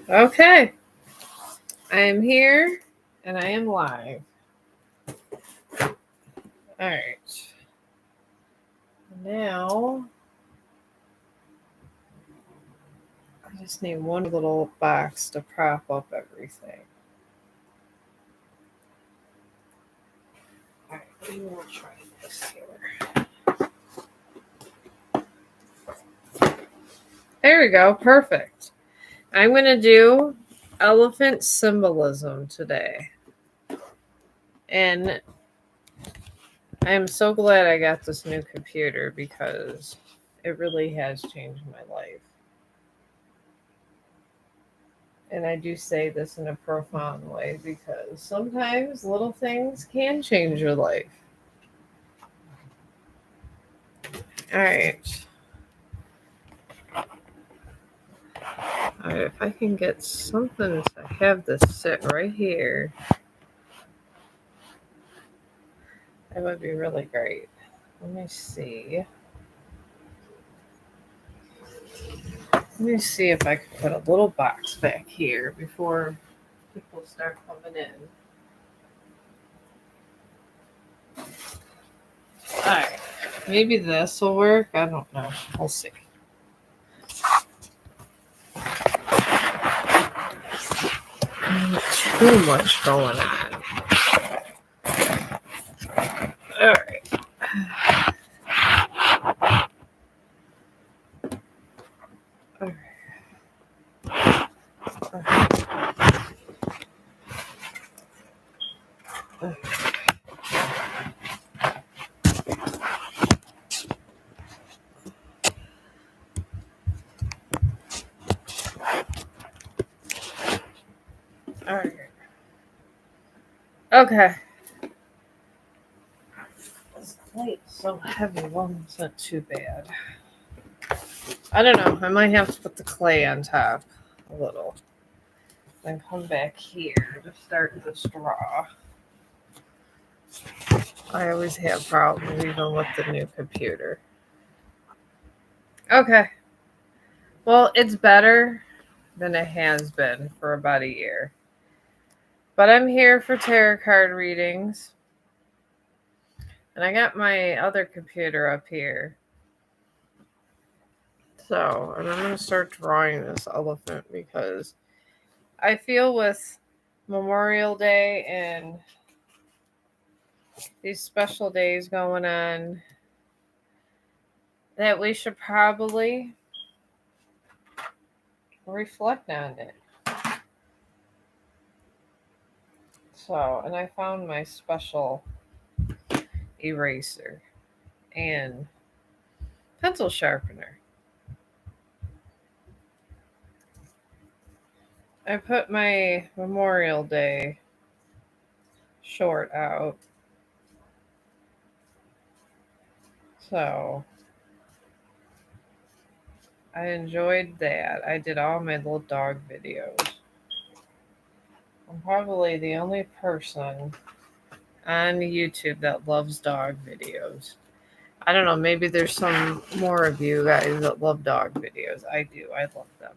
Okay, I am here and I am live. All right. Now, I just need one little box to prop up everything. All right, we will try this here. There we go, perfect. I'm going to do elephant symbolism today. And I'm so glad I got this new computer because it really has changed my life. And I do say this in a profound way because sometimes little things can change your life. All right. All right, if I can get something to have this sit right here, that would be really great. Let me see. Let me see if I can put a little box back here before people start coming in. All right. Maybe this will work. I don't know. We'll see. Too much going on. All right. All right. All right. Okay. This plate's so heavy. Well, it's not too bad. I don't know. I might have to put the clay on top a little. Then come back here to start the straw. I always have problems even with the new computer. Okay. Well, it's better than it has been for about a year. But I'm here for tarot card readings. And I got my other computer up here. So, and I'm going to start drawing this elephant because I feel with Memorial Day and these special days going on that we should probably reflect on it. So, and I found my special eraser and pencil sharpener. I put my Memorial Day short out. So I enjoyed that. I did all my little dog videos. I'm probably the only person on YouTube that loves dog videos. I don't know, maybe there's some more of you guys that love dog videos. I do. I love them.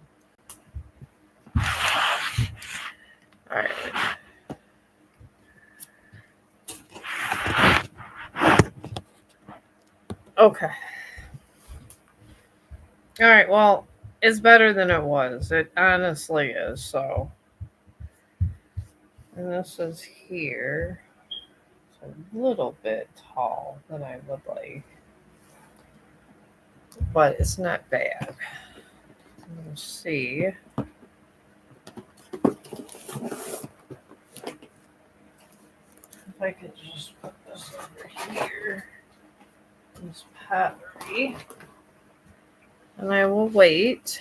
All right. Okay. All right. Well, it's better than it was. It honestly is. So, and this is here. It's a little bit tall than I would like, but it's not bad. Let's see. If I could just put this over here. This pottery. And I will wait.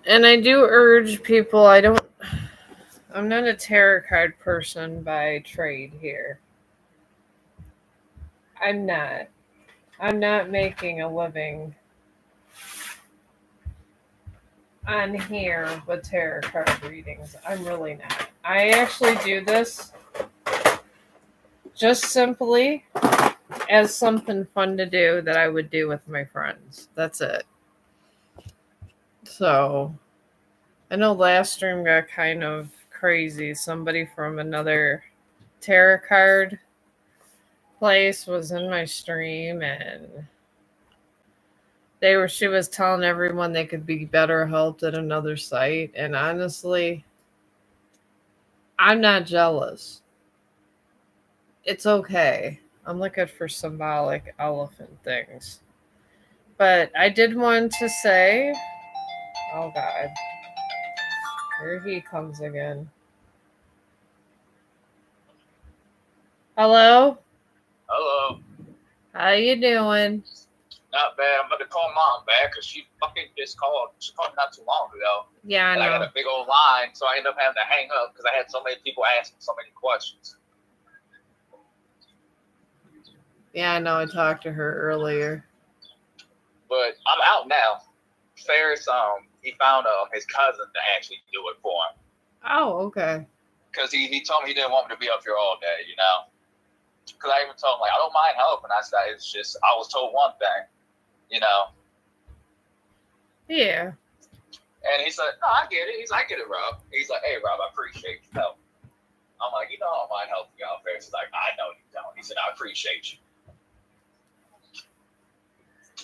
And I do urge people, I'm not a tarot card person by trade here. I'm not making a living on here with tarot card readings. I'm really not. I actually do this just simply as something fun to do that I would do with my friends. That's it. So I know last stream got kind of crazy. Somebody from another tarot card place was in my stream, and she was telling everyone they could be better helped at another site, and honestly, I'm not jealous. It's okay. I'm looking for symbolic elephant things. But I did want to say, oh God, here he comes again. Hello? Hello. How you doing? Not bad. I'm about to call Mom back because she fucking just called. She called me not too long ago. Yeah, I know. And I got a big old line, so I ended up having to hang up because I had so many people asking so many questions. Yeah, I know. I talked to her earlier. But I'm out now. Ferris, he found his cousin to actually do it for him. Oh, okay. Because he told me he didn't want me to be up here all day, you know. Because I even told him, like, I don't mind helping. I said, it's just, I was told one thing, you know. Yeah. And he said, no, I get it. He's like, I get it, Rob. He's like, hey, Rob, I appreciate your help. I'm like, you know, I don't mind helping you out there. He's like, I know you don't. He said, I appreciate you.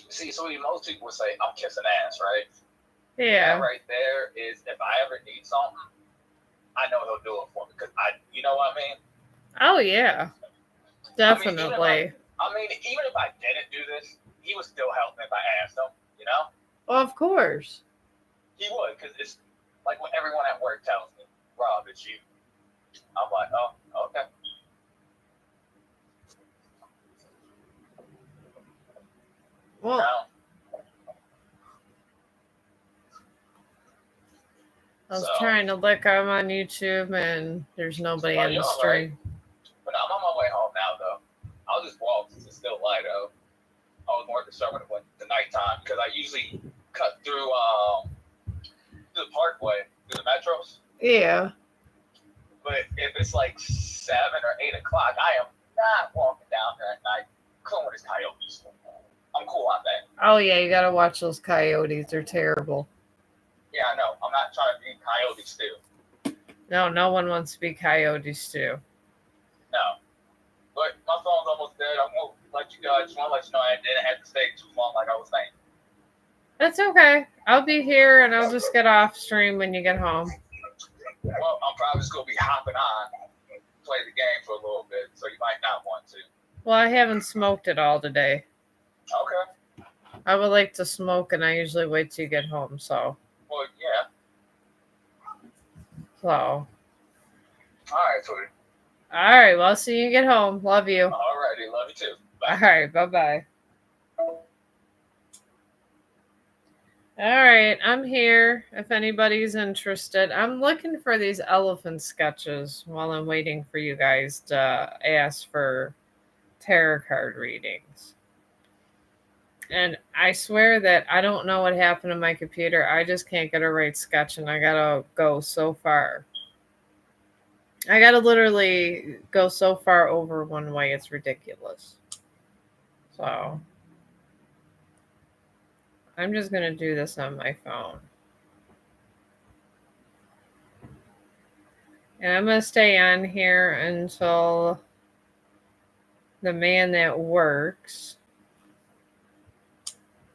See, so most people would say, I'm kissing ass, right? Yeah. That right there is, if I ever need something, I know he'll do it for me. Because you know what I mean? Oh, yeah. Definitely. Even if I didn't do this, he would still help me if I asked him, you know? Well, of course. He would, because it's like what everyone at work tells me, Rob, it's you. I'm like, oh, okay. Well, I was trying to look. I'm on YouTube, and there's nobody on the stream. Right. But I'm on my way home now, though. I'll just walk since it's still light out. I was more concerned when it went to nighttime because I usually cut through the parkway, through the metros. Yeah. But if it's like 7 or 8 o'clock, I am not walking down there at night. Cool with his coyotes. I'm cool on that. Oh yeah, you gotta watch those coyotes. They're terrible. Yeah, I know. I'm not trying to be coyote stew. No one wants to be coyote stew. No. But my phone's almost dead. I'm gonna let you go. I just want to let you know I didn't have to stay too long like I was saying. That's okay. I'll be here and I'll just get off stream when you get home. Well, I'm probably just gonna be hopping on, play the game for a little bit, so you might not want to. Well, I haven't smoked it all today. Okay. I would like to smoke, and I usually wait till you get home, so. Well, yeah. So. All right, sweetie. All right, well, I'll see you get home. Love you. All righty, love you too. Bye. All right, bye-bye. All right, I'm here if anybody's interested. I'm looking for these elephant sketches while I'm waiting for you guys to ask for tarot card readings. And I swear that I don't know what happened to my computer. I just can't get a right sketch, and I gotta go so far. I gotta literally go so far over one way, it's ridiculous. So I'm just gonna do this on my phone. And I'm gonna stay on here until the man that works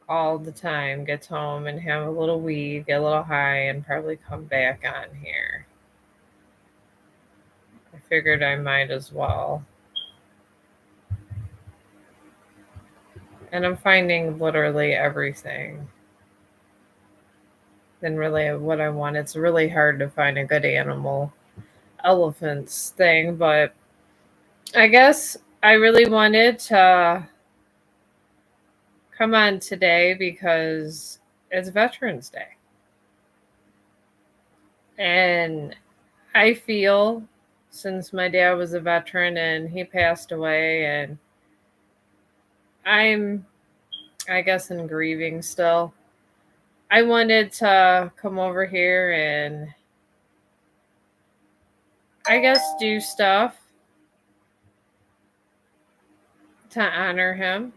all the time gets home and have a little weed, get a little high, and probably come back on here. I figured I might as well. And I'm finding literally everything than really what I want. It's really hard to find a good animal elephants thing, but I guess I really wanted to come on today because it's Veterans Day. And I feel, since my dad was a veteran and he passed away, and I'm, I guess, in grieving still, I wanted to come over here and, I guess, do stuff to honor him.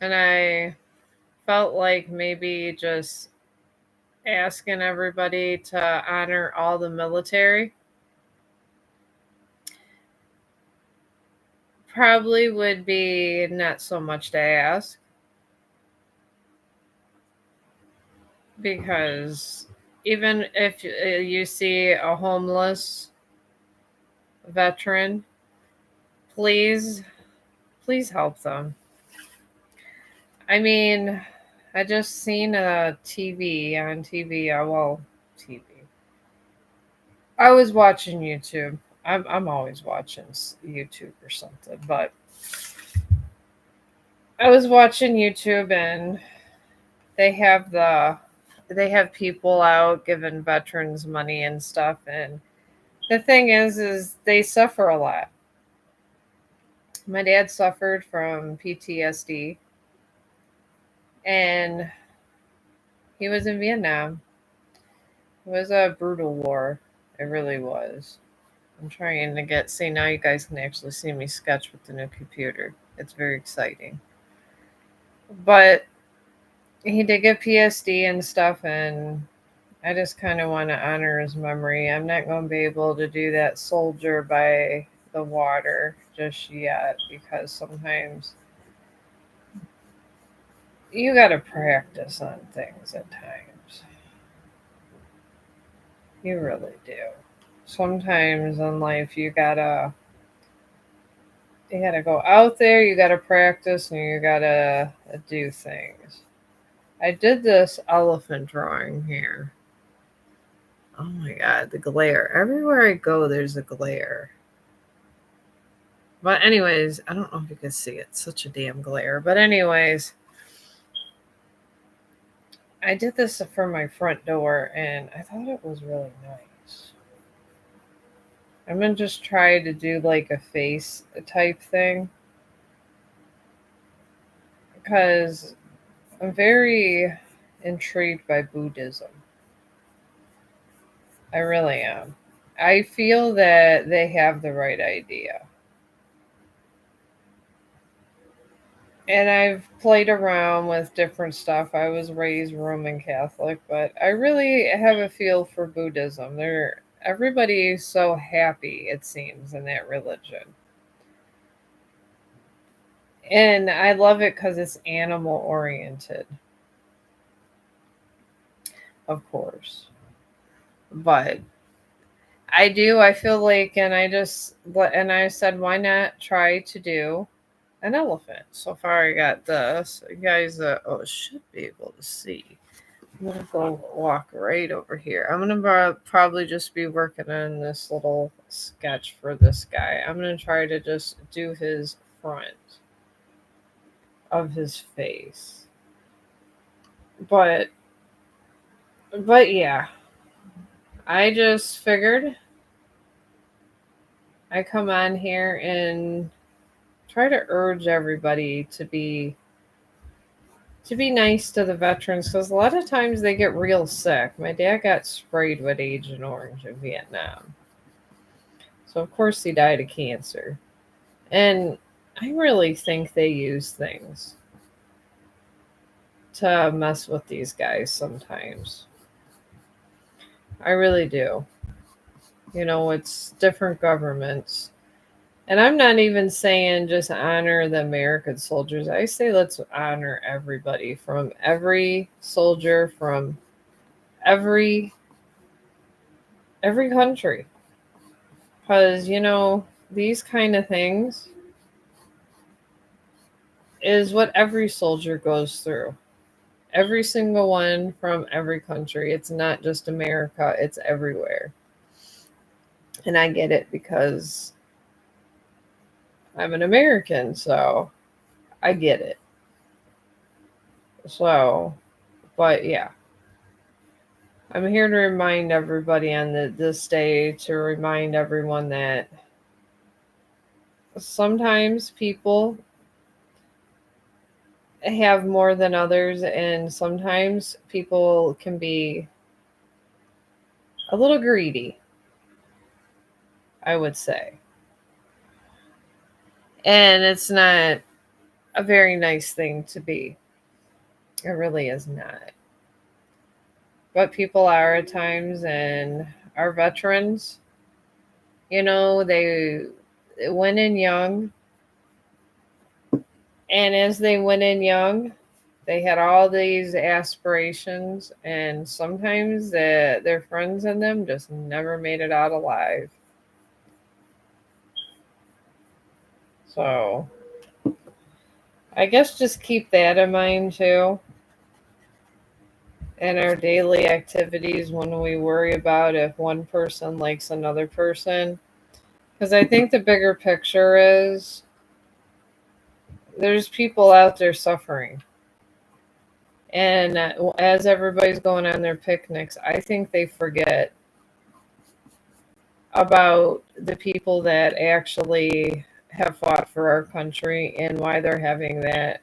And I felt like maybe just asking everybody to honor all the military probably would be not so much to ask, because even if you see a homeless veteran, please, please help them. I mean, I just seen a TV on TV. Well, TV. I was watching YouTube. I'm always watching YouTube or something, but I was watching YouTube and they have the they have people out giving veterans money and stuff, and the thing is they suffer a lot. My dad suffered from PTSD, and he was in Vietnam. It was a brutal war. It really was. I'm trying to get see now you guys can actually see me sketch with the new computer. It's very exciting. But he did get PSD and stuff, and I just kind of want to honor his memory. I'm not going to be able to do that soldier by the water just yet, because sometimes you got to practice on things at times. You really do. Sometimes in life you gotta go out there, you gotta practice, and you gotta do things. I did this elephant drawing here. Oh my god, the glare. Everywhere I go, there's a glare. But, anyways, I don't know if you can see it. It's such a damn glare. But, anyways, I did this for my front door and I thought it was really nice. I'm gonna just try to do like a face type thing because I'm very intrigued by Buddhism. I really am. I feel that they have the right idea. And I've played around with different stuff. I was raised Roman Catholic, but I really have a feel for Buddhism. Everybody's so happy, it seems, in that religion. And I love it because it's animal oriented, of course. But I feel like, and I said, why not try to do an elephant? So far, I got this. You guys, should be able to see. I'm gonna go walk right over here. I'm gonna probably just be working on this little sketch for this guy. I'm gonna try to just do his front of his face. But yeah, I just figured I come on here and try to urge everybody to be nice to the veterans, because a lot of times they get real sick. My dad got sprayed with Agent Orange in Vietnam. So of course he died of cancer. And I really think they use things to mess with these guys sometimes. I really do. It's different governments. And I'm not even saying just honor the American soldiers. I say let's honor everybody, from every soldier from every country. Because, these kind of things is what every soldier goes through. Every single one from every country. It's not just America, it's everywhere. And I get it because I'm an American, so I get it. So, but yeah. I'm here to remind everybody on this day, to remind everyone that sometimes people have more than others, and sometimes people can be a little greedy, I would say. And it's not a very nice thing to be. It really is not. But people are at times, and our veterans, they went in young, and as they went in young, they had all these aspirations, and sometimes their friends and them just never made it out alive. So I guess just keep that in mind too in our daily activities when we worry about if one person likes another person. Because I think the bigger picture is there's people out there suffering. And as everybody's going on their picnics, I think they forget about the people that actually have fought for our country and why they're having that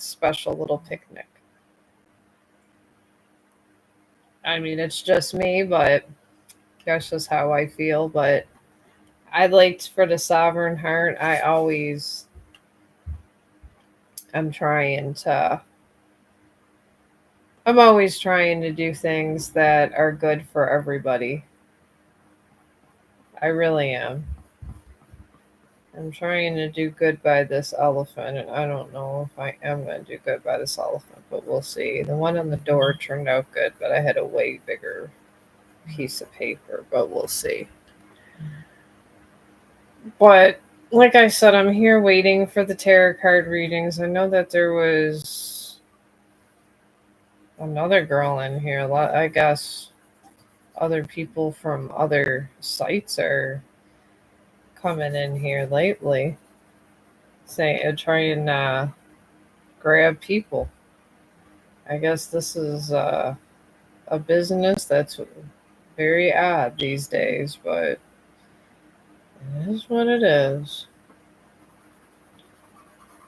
special little picnic. I mean, it's just me, but that's just how I feel. But I liked for the sovereign heart. I'm trying to. I'm always trying to do things that are good for everybody. I really am. I'm trying to do good by this elephant, and I don't know if I am going to do good by this elephant, but we'll see. The one on the door turned out good, but I had a way bigger piece of paper, but we'll see. But like I said, I'm here waiting for the tarot card readings. I know that there was another girl in here. I guess other people from other sites are coming in here lately, saying trying to grab people. I guess this is a business that's very odd these days, but it is what it is.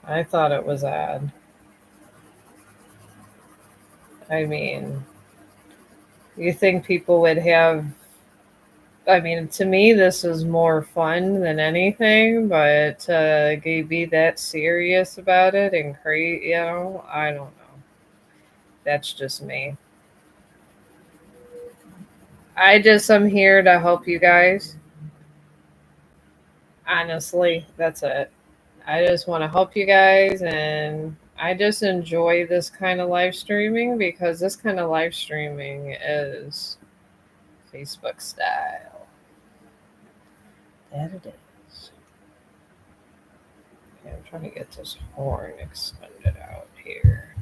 I thought it was odd. I mean, you think people would have. I mean, to me, this is more fun than anything, but to be that serious about it and create, I don't know. That's just me. I just am here to help you guys. Honestly, that's it. I just want to help you guys, and I just enjoy this kind of live streaming because this kind of live streaming is Facebook style. That it is. Okay, I'm trying to get this horn extended out here.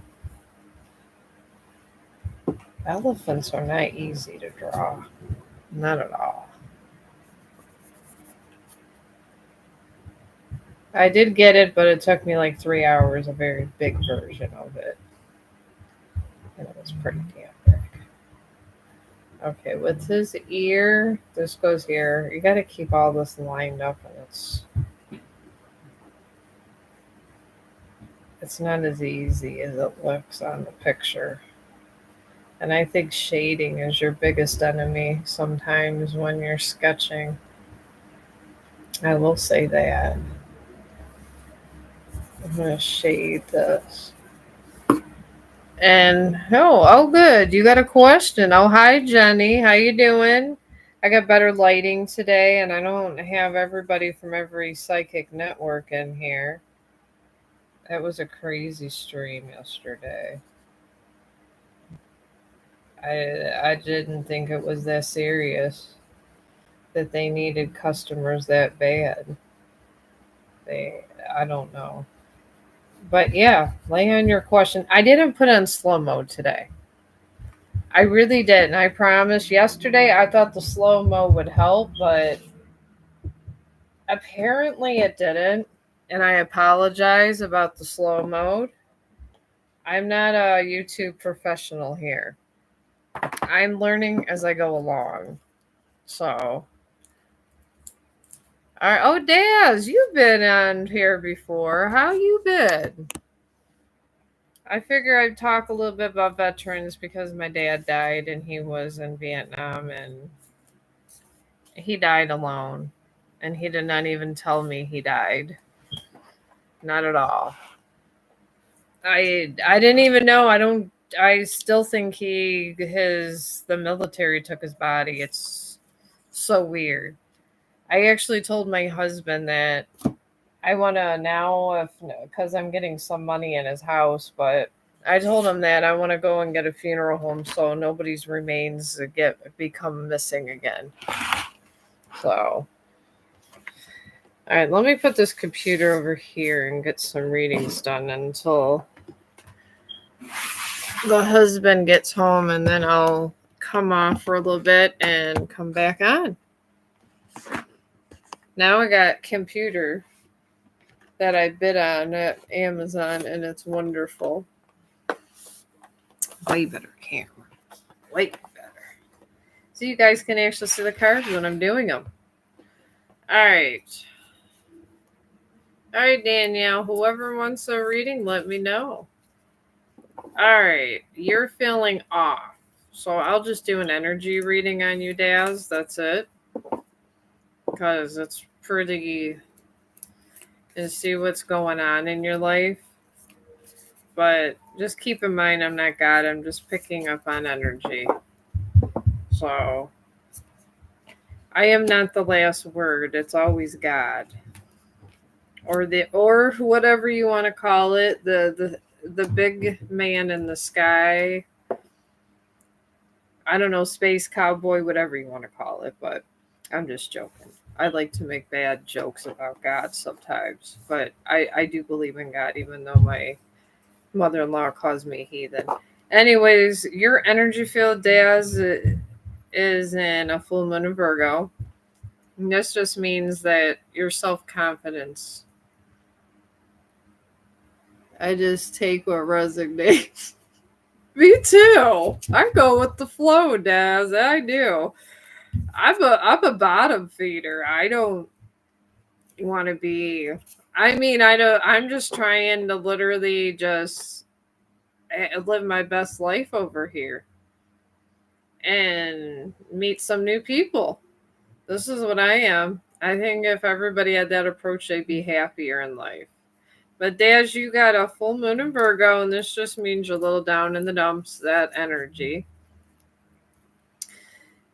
Elephants are not easy to draw. Not at all. I did get it, but it took me like 3 hours, a very big version of it. And it was pretty damn big. Okay, with his ear, this goes here. You gotta keep all this lined up, and it's not as easy as it looks on the picture. And I think shading is your biggest enemy sometimes when you're sketching. I will say that. I'm gonna shade this. And oh, good. You got a question. Oh, hi, Jenny. How you doing? I got better lighting today, and I don't have everybody from every psychic network in here. That was a crazy stream yesterday. I didn't think it was that serious that they needed customers that bad. I don't know. But yeah, lay on your question. I didn't put on slow mode today. I really didn't. I promise. Yesterday I thought the slow mo would help, but apparently it didn't. And I apologize about the slow mode. I'm not a YouTube professional here. I'm learning as I go along. So, all right. Oh, Daz, you've been on here before. How you been? I figure I'd talk a little bit about veterans because my dad died and he was in Vietnam and he died alone. And he did not even tell me he died. Not at all. I didn't even know. I still think the military took his body. It's so weird. I actually told my husband that I want to now, if because I'm getting some money in his house, but I told him that I want to go and get a funeral home so nobody's remains become missing again. So, all right, let me put this computer over here and get some readings done until the husband gets home, and then I'll come off for a little bit and come back on. Now I got computer that I bid on at Amazon, and it's wonderful. Way better camera. Way better. So you guys can actually see the cards when I'm doing them. All right. All right, Danielle. Whoever wants a reading, let me know. All right. You're feeling off. So I'll just do an energy reading on you, Daz. That's it. Because it's pretty... and see what's going on in your life. But just keep in mind, I'm not God. I'm just picking up on energy. So I am not the last word. It's always God, or whatever you want to call it. The big man in the sky. I don't know, space cowboy, whatever you want to call it. But I'm just joking. I like to make bad jokes about God sometimes, but I do believe in God, even though my mother-in-law calls me heathen. Anyways, your energy field, Daz, is in a full moon of Virgo. And this just means that your self-confidence. I just take what resonates. Me too. I go with the flow, Daz. I do. I'm a bottom feeder. I don't want to be. I mean, I don't. I'm just trying to literally just live my best life over here and meet some new people. This is what I am. I think if everybody had that approach, they'd be happier in life. But Daz, you got a full moon in Virgo, and this just means you're a little down in the dumps, that energy.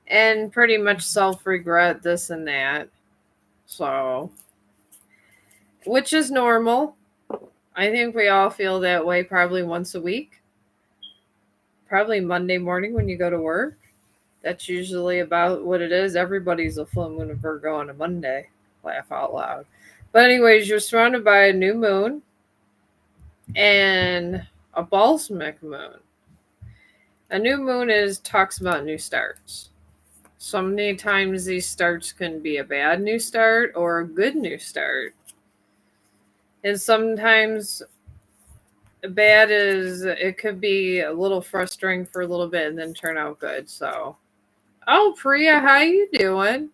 And pretty much self-regret, this and that. So, which is normal. I think we all feel that way probably once a week. Probably Monday morning when you go to work. That's usually about what it is. Everybody's a full moon of Virgo on a Monday. Laugh out loud. But anyways, you're surrounded by a new moon and a balsamic moon. A new moon talks about new starts. So many times these starts can be a bad new start or a good new start. And sometimes bad is, it could be a little frustrating for a little bit and then turn out good. So, oh, Priya, how you doing?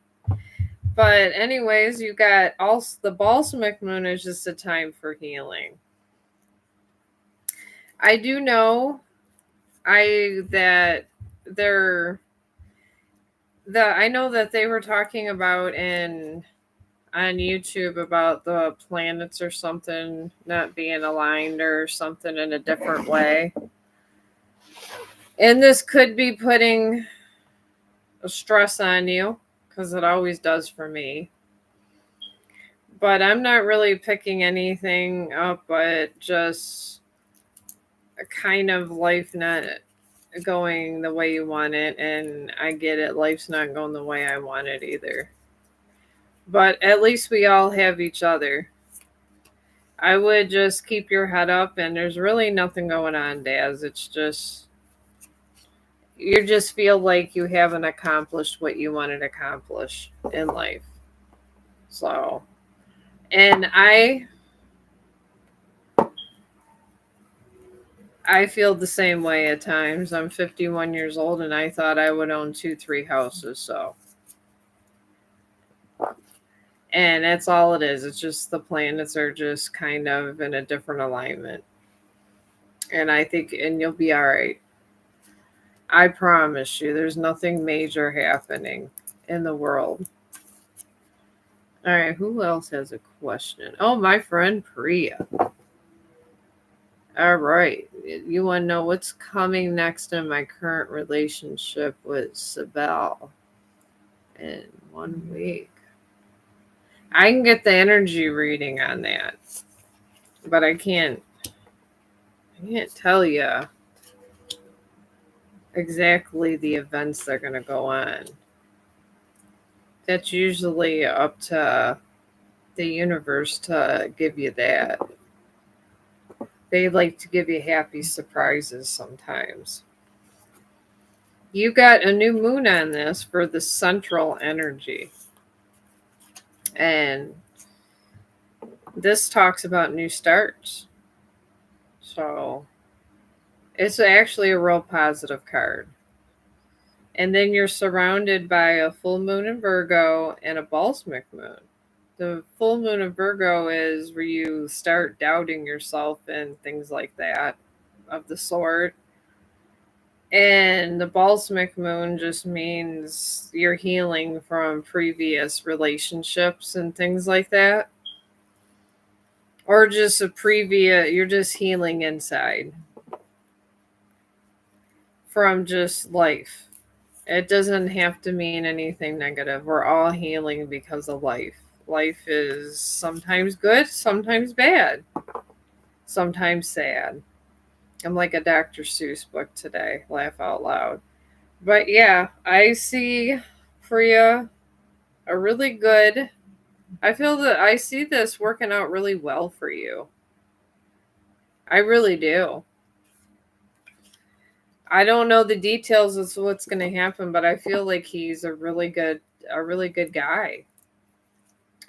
But anyways, you got also the balsamic moon is just a time for healing. I do know I know that they were talking about on YouTube about the planets or something not being aligned or something in a different way. And this could be putting a stress on you, because it always does for me. But I'm not really picking anything up, but just a kind of life not going the way you want it. And I get it, life's not going the way I want it either. But at least we all have each other. I would just keep your head up, and there's really nothing going on, Daz. It's just, you just feel like you haven't accomplished what you wanted to accomplish in life. So, and I feel the same way at times. I'm 51 years old, and I thought I would own 2-3 houses. So, and that's all it is. It's just the planets are just kind of in a different alignment. And I think, and you'll be all right. I promise you, there's nothing major happening in the world. All right, who else has a question? Oh, my friend Priya. All right, you want to know what's coming next in my current relationship with Sibel in 1 week? I can get the energy reading on that, but I can't tell you exactly the events that are going to go on. That's usually up to the universe to give you that. They like to give you happy surprises sometimes. You got a new moon on this for the central energy. And this talks about new starts. So it's actually a real positive card. And then you're surrounded by a full moon in Virgo and a balsamic moon. The full moon in Virgo is where you start doubting yourself and things like that of the sort. And the balsamic moon just means you're healing from previous relationships and things like that. Or just you're just healing inside from just life. It doesn't have to mean anything negative. We're all healing because of life. Life is sometimes good, sometimes bad, sometimes sad. I'm like a Dr. Seuss book today. Laugh out loud. But yeah, I see Priya a really good. I feel that I see this working out really well for you. I really do. I don't know the details of what's going to happen, but I feel like he's a really good guy.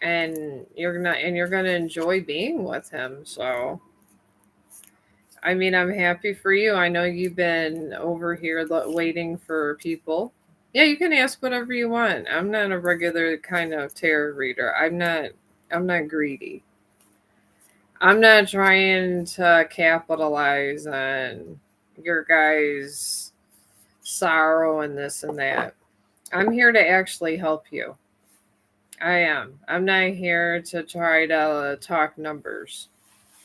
And you're going to enjoy being with him. So, I mean, I'm happy for you. I know you've been over here waiting for people. Yeah, you can ask whatever you want. I'm not a regular kind of tarot reader. I'm not greedy. I'm not trying to capitalize on your guys' sorrow and this and that. I'm here to actually help you. I am. I'm not here to try to talk numbers.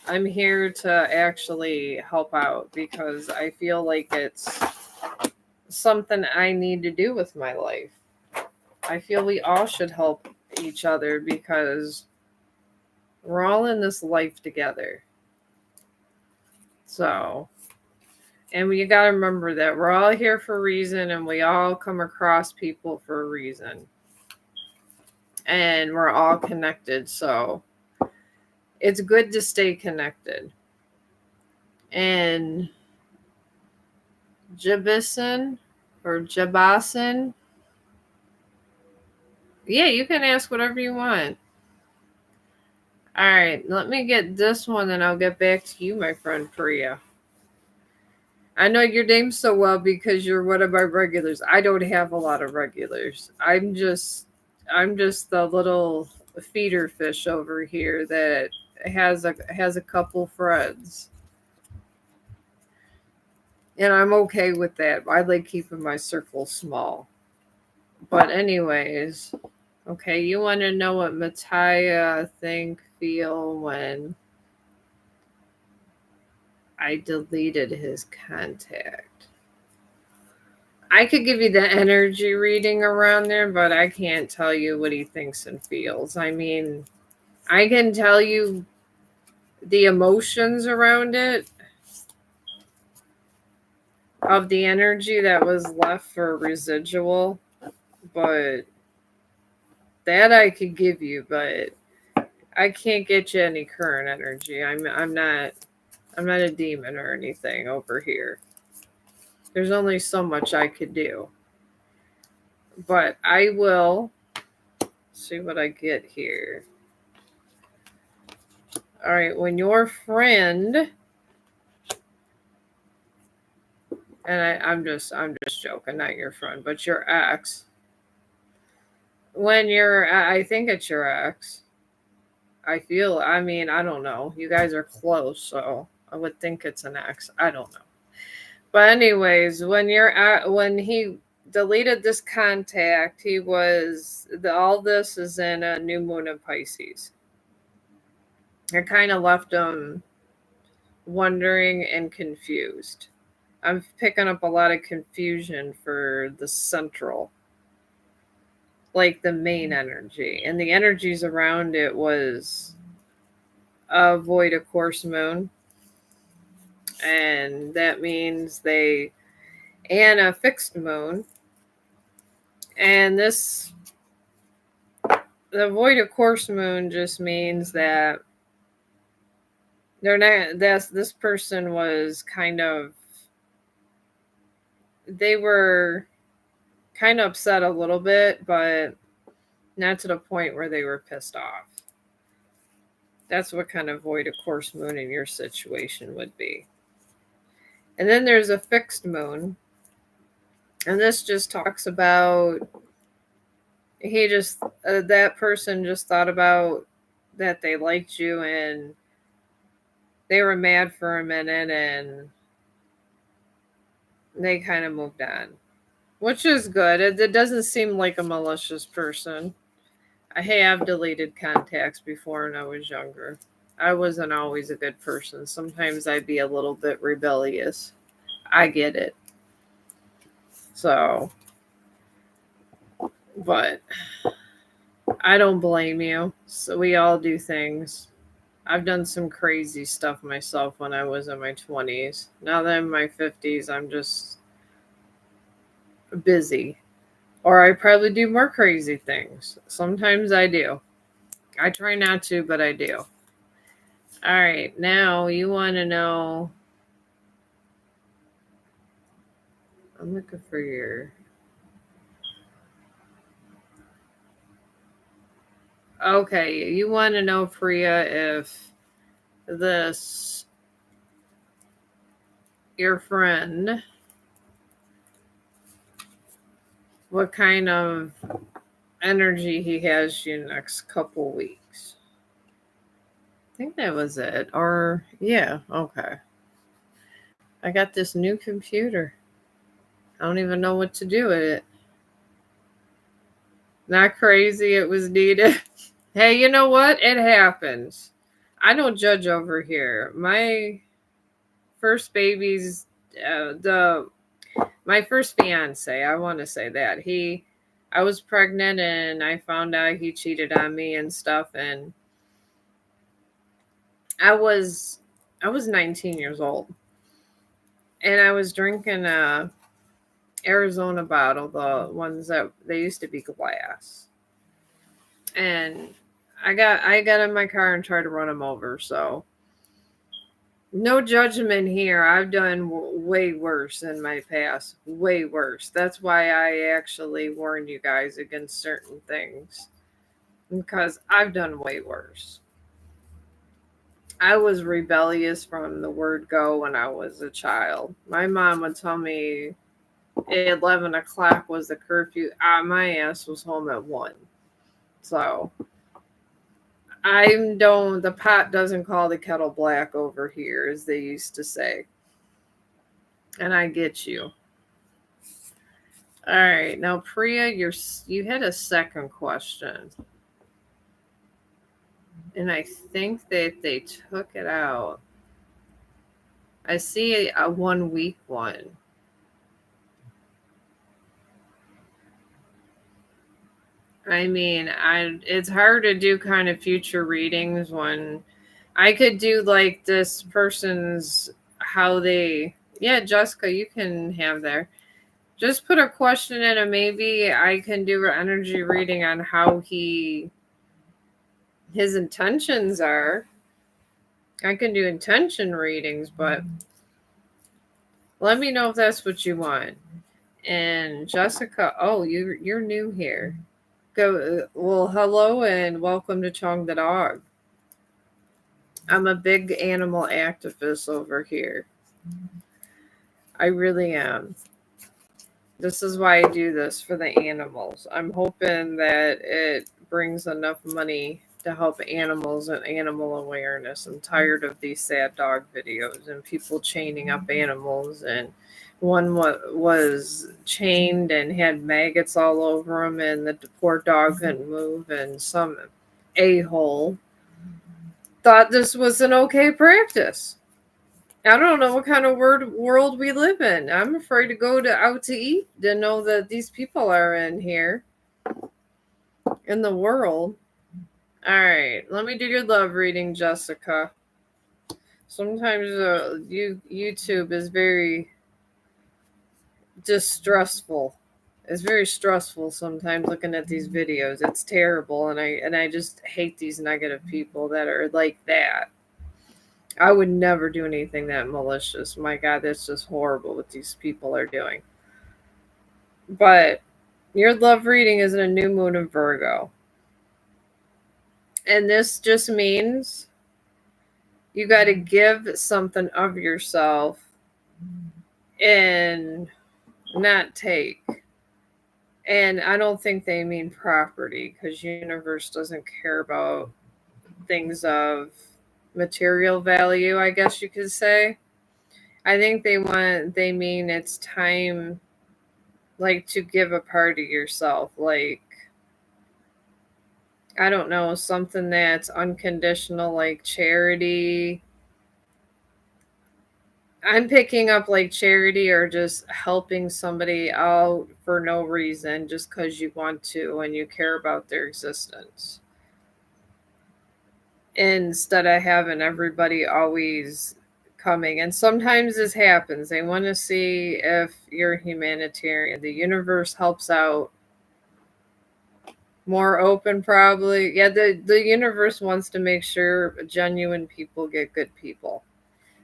I'm here to actually help out because I feel like it's something I need to do with my life. I feel we all should help each other because we're all in this life together. So, and we got to remember that we're all here for a reason and we all come across people for a reason. And we're all connected. So, it's good to stay connected. And Jabison or Jabasin, yeah, you can ask whatever you want. All right, let me get this one and I'll get back to you, my friend Priya. I know your name so well because you're one of my regulars. I don't have a lot of regulars. I'm just the little feeder fish over here that has a couple friends. And I'm okay with that. I like keeping my circle small. But anyways, okay, you want to know what Mattia feel when I deleted his contact. I could give you the energy reading around there, but I can't tell you what he thinks and feels. I mean, I can tell you the emotions around it of the energy that was left for residual, but that I could give you, but I can't get you any current energy. I'm not a demon or anything over here. There's only so much I could do. But I will see what I get here. All right, when your friend and I'm just joking, not your friend, but your ex. When I think it's your ex. I mean, I don't know. You guys are close, so I would think it's an ex. I don't know. But anyways, when he deleted this contact. He was all this is in a new moon in Pisces. It kind of left him wondering and confused. I'm picking up a lot of confusion for the central, like the main energy, and the energies around it was a void of course moon, and that means and a fixed moon, and the void of course moon just means that they're not this person was they were kind of upset a little bit, but not to the point where they were pissed off. That's what kind of void of course moon in your situation would be. And then there's a fixed moon, and this just talks about that person just thought about that they liked you, and they were mad for a minute, and they kind of moved on, which is good. It doesn't seem like a malicious person. I have deleted contacts before when I was younger. I wasn't always a good person. Sometimes I'd be a little bit rebellious. I get it. So, but I don't blame you. So we all do things. I've done some crazy stuff myself when I was in my 20s. Now that I'm in my 50s, I'm just busy. Or I probably do more crazy things. Sometimes I do. I try not to, but I do. All right, now you want to know. I'm looking for your. Okay, you want to know, Priya, if your friend, what kind of energy he has you next couple weeks. I think that was it. Or, yeah, okay. I got this new computer. I don't even know what to do with it. Not crazy, it was needed. Hey, you know what? It happens. I don't judge over here. My first baby's, my first fiance, I want to say that. I was pregnant and I found out he cheated on me and stuff, and I was 19 years old, and I was drinking a Arizona bottle, the ones that they used to be glass, and I got in my car and tried to run him over. So no judgment here. I've done way worse in my past, way worse. That's why I actually warned you guys against certain things, because I've done way worse. I was rebellious from the word go when I was a child. My mom would tell me 11 o'clock was the curfew. My ass was home at 1. So the pot doesn't call the kettle black over here, as they used to say. And I get you. All right. Now, Priya, you had a second question. And I think that they took it out. I see a 1 week one. I mean, it's hard to do kind of future readings when I could do like this person's yeah, Jessica, you can have there. Just put a question in and maybe I can do an energy reading on how his intentions are. I can do intention readings, but let me know if that's what you want. And Jessica, oh, you're new here. Well, hello and welcome to Chong the Dog. I'm a big animal activist over here. I really am. This is why I do this, for the animals. I'm hoping that it brings enough money to help animals and animal awareness. I'm tired of these sad dog videos and people chaining up animals and One was chained and had maggots all over him, and the poor dog couldn't move. And some a-hole thought this was an okay practice. I don't know what kind of world we live in. I'm afraid to go out to eat to know that these people are in here in the world. All right, let me do your love reading, Jessica. Sometimes YouTube is very distressful. It's very stressful sometimes looking at these videos. It's terrible, and I just hate these negative people that are like that. I would never do anything that malicious. My God, that's just horrible what these people are doing. But your love reading is in a new moon in Virgo. And this just means you got to give something of yourself and not take. And I don't think they mean property, because universe doesn't care about things of material value, I guess you could say. I think they mean it's time, like, to give a part of yourself, like, I don't know, something that's unconditional, like charity. I'm picking up like charity, or just helping somebody out for no reason, just because you want to and you care about their existence. Instead of having everybody always coming. And sometimes this happens. They want to see if you're humanitarian. The universe helps out. More open, probably. Yeah, the universe wants to make sure genuine people get good people.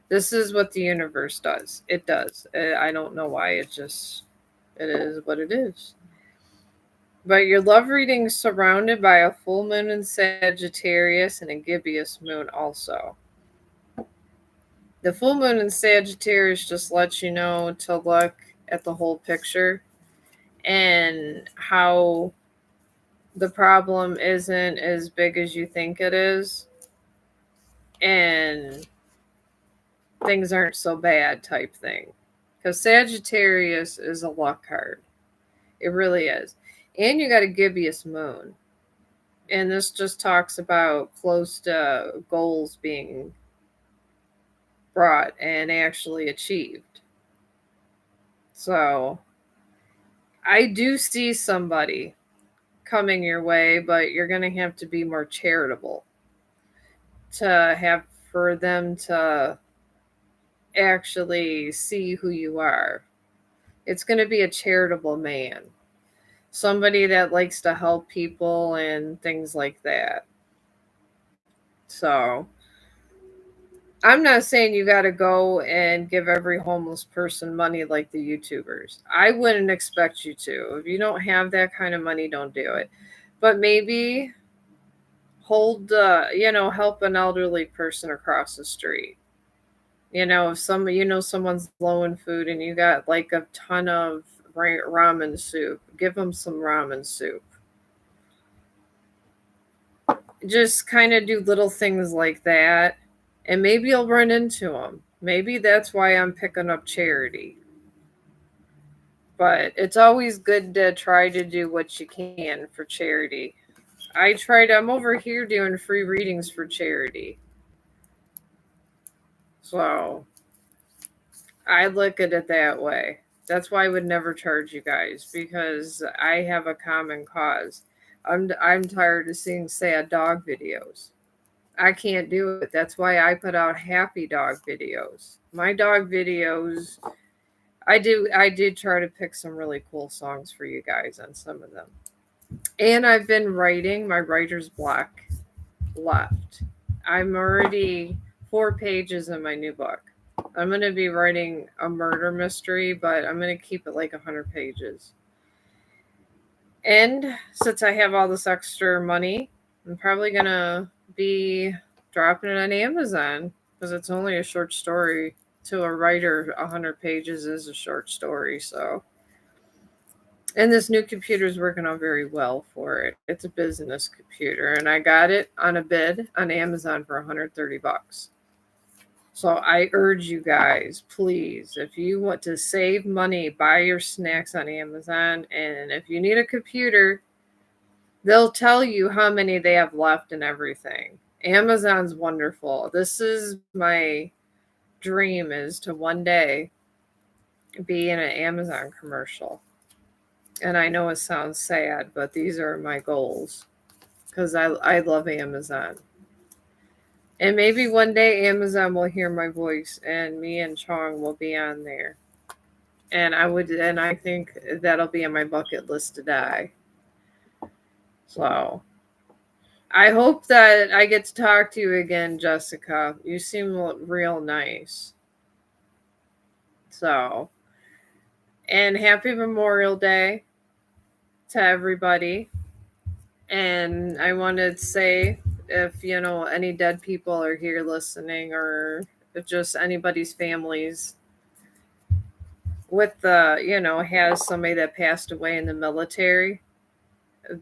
This is what the universe does. It does. I don't know why. It is what it is. But your love reading is surrounded by a full moon in Sagittarius and a gibbous moon also. The full moon in Sagittarius just lets you know to look at the whole picture, and how the problem isn't as big as you think it is, and things aren't so bad type thing. Because Sagittarius is a luck card. It really is. And you got a gibbous moon. And this just talks about close to goals being brought and actually achieved. So I do see somebody coming your way, but you're going to have to be more charitable to have for them to actually see who you are. It's going to be a charitable man, somebody that likes to help people and things like that. So I'm not saying you got to go and give every homeless person money like the YouTubers. I wouldn't expect you to. If you don't have that kind of money, don't do it. But maybe help an elderly person across the street. If someone's low in food and you got like a ton of ramen soup, give them some ramen soup. Just kind of do little things like that, and maybe you'll run into them. Maybe that's why I'm picking up charity. But it's always good to try to do what you can for charity. I'm over here doing free readings for charity. So I look at it that way. That's why I would never charge you guys, because I have a common cause. I'm tired of seeing sad dog videos. I can't do it. That's why I put out happy dog videos. My dog videos, I did try to pick some really cool songs for you guys on some of them. And I've been writing. My writer's block left. I'm already 4 pages in my new book. I'm going to be writing a murder mystery, but I'm going to keep it like 100 pages. And since I have all this extra money, I'm probably going to be dropping it on Amazon, because it's only a short story. To a writer, 100 pages is a short story. So, and this new computer is working out very well for it. It's a business computer, and I got it on a bid on Amazon for $130. So I urge you guys, please, if you want to save money, buy your snacks on Amazon. And if you need a computer, they'll tell you how many they have left and everything. Amazon's wonderful. This is my dream, is to one day be in an Amazon commercial. And I know it sounds sad, but these are my goals because I love Amazon. And maybe one day Amazon will hear my voice and me and Chong will be on there. And I think that'll be on my bucket list to die. So I hope that I get to talk to you again, Jessica. You seem real nice. So, and happy Memorial Day to everybody. And I wanted to say, if any dead people are here listening, or if just anybody's families with has somebody that passed away in the military,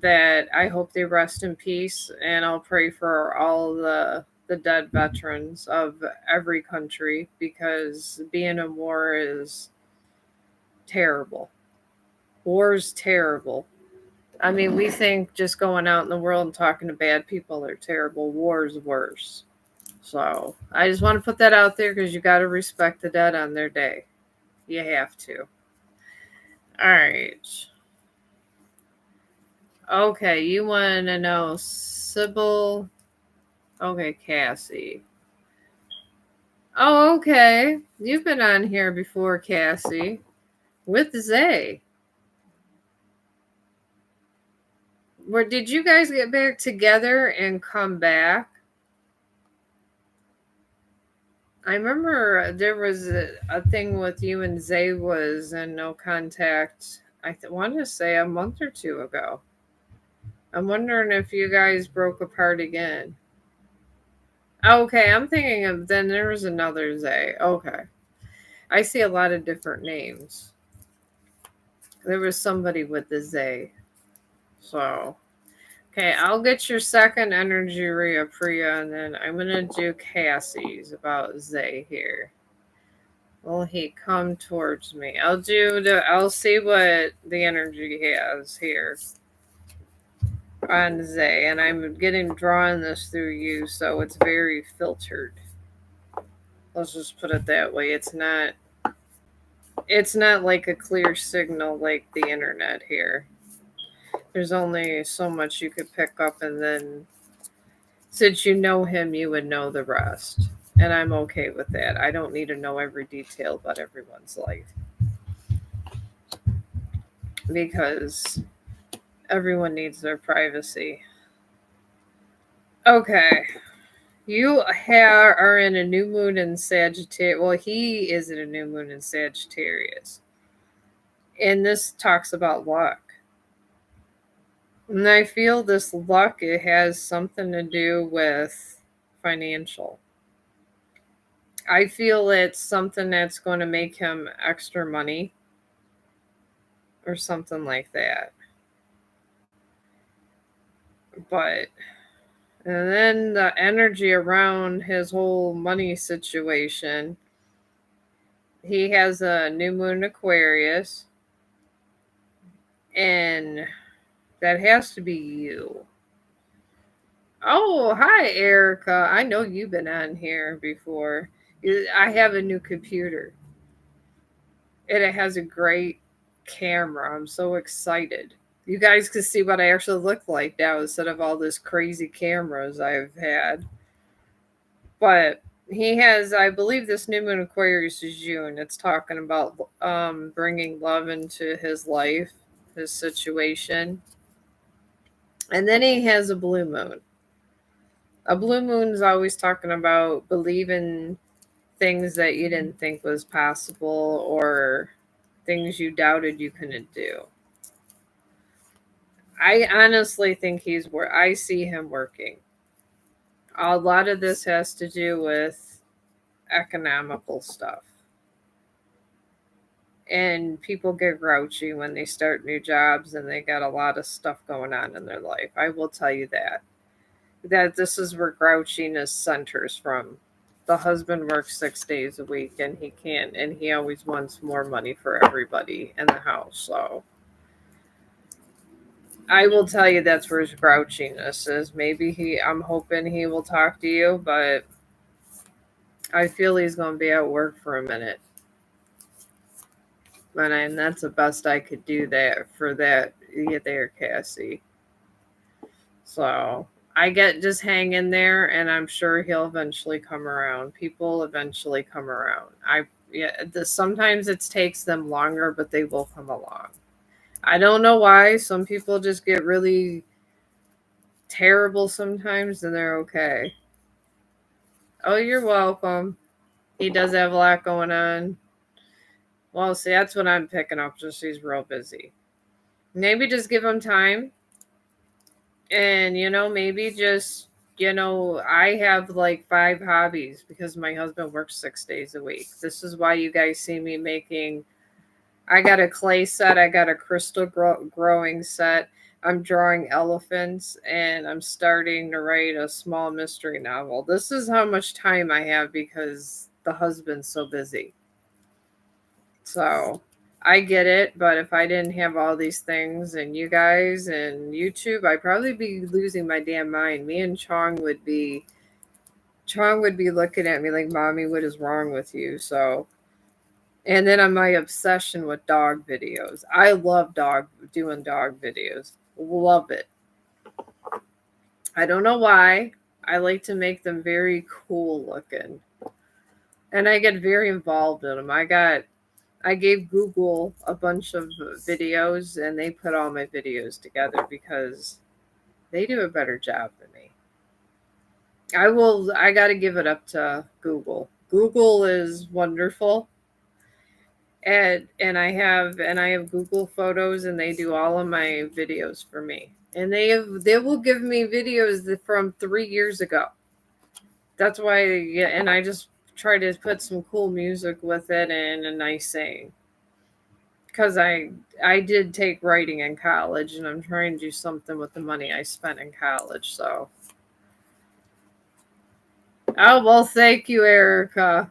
that I hope they rest in peace, and I'll pray for all the dead veterans of every country, because being in war is terrible. War is terrible. I mean, we think just going out in the world and talking to bad people are terrible. War is worse. So I just want to put that out there, because you got to respect the dead on their day. You have to. All right. Okay, you want to know Sybil? Okay, Cassie. Oh, okay. You've been on here before, Cassie, with Zay. Where did you guys get back together and come back? I remember there was a thing with you and Zay was in no contact. Want to say a month or two ago. I'm wondering if you guys broke apart again. Okay, I'm thinking of then there was another Zay. Okay. I see a lot of different names. There was somebody with the Zay. So, okay, I'll get your second energy, Rhea Priya, and then I'm going to do Cassie's about Zay here. Will he come towards me? I'll see what the energy has here on Zay, and I'm drawing this through you, so it's very filtered. Let's just put it that way. It's not like a clear signal like the internet here. There's only so much you could pick up, and then since you know him, you would know the rest. And I'm okay with that. I don't need to know every detail about everyone's life, because everyone needs their privacy. Okay. Are in a new moon in Sagittarius. Well, he is in a new moon in Sagittarius. And this talks about luck. And I feel this luck, it has something to do with financial. I feel it's something that's going to make him extra money or something like that. But and then the energy around his whole money situation, he has a new moon Aquarius, and that has to be you. Oh, hi, Erica. I know you've been on here before. I have a new computer, and it has a great camera. I'm so excited. You guys can see what I actually look like now instead of all this crazy cameras I've had. But he has, I believe, this new moon Aquarius is June. It's talking about bringing love into his life, his situation. And then he has a blue moon. A blue moon is always talking about believing things that you didn't think was possible, or things you doubted you couldn't do. I honestly think I see him working. A lot of this has to do with economical stuff. And people get grouchy when they start new jobs and they got a lot of stuff going on in their life. I will tell you that. That this is where grouchiness centers from. the husband works 6 days a week and he can't, and he always wants more money for everybody in the house. So I will tell you that's where his grouchiness is. Maybe I'm hoping he will talk to you, but I feel he's going to be at work for a minute. And that's the best I could do that for that there, Cassie. So I get just hang in there, and I'm sure he'll eventually come around. People eventually come around. Sometimes it takes them longer, but they will come along. I don't know why. Some people just get really terrible sometimes, and they're okay. Oh, you're welcome. He does have a lot going on. Well, see, that's what I'm picking up. Just he's real busy. Maybe just give him time, and maybe just I have like 5 hobbies because my husband works 6 days a week. This is why you guys see me making. I got a clay set. I got a crystal growing set. I'm drawing elephants, and I'm starting to write a small mystery novel. This is how much time I have because the husband's so busy. So I get it, but if I didn't have all these things and you guys and YouTube, I'd probably be losing my damn mind. Me and Chong would be looking at me like, "Mommy, what is wrong with you?" So, and then on my obsession with dog videos. I love doing dog videos. Love it. I don't know why. I like to make them very cool looking. And I get very involved in them. I gave Google a bunch of videos and they put all my videos together because they do a better job than me. I got to give it up to Google. Google is wonderful. And I have Google Photos and they do all of my videos for me. And they will give me videos from 3 years ago. That's why, yeah, and I just try to put some cool music with it and a nice saying. Because I did take writing in college and I'm trying to do something with the money I spent in college. So, oh well, thank you, Erica.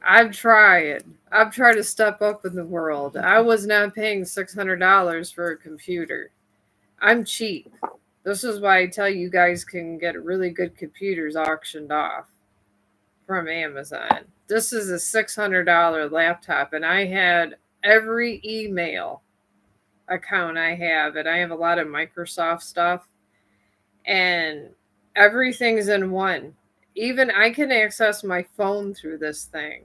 I've tried to step up in the world. I was not paying $600 for a computer. I'm cheap. This is why I tell you guys can get really good computers auctioned off from Amazon. This is a $600 laptop, and I had every email account I have, and I have a lot of Microsoft stuff, and everything's in one. Even I can access my phone through this thing.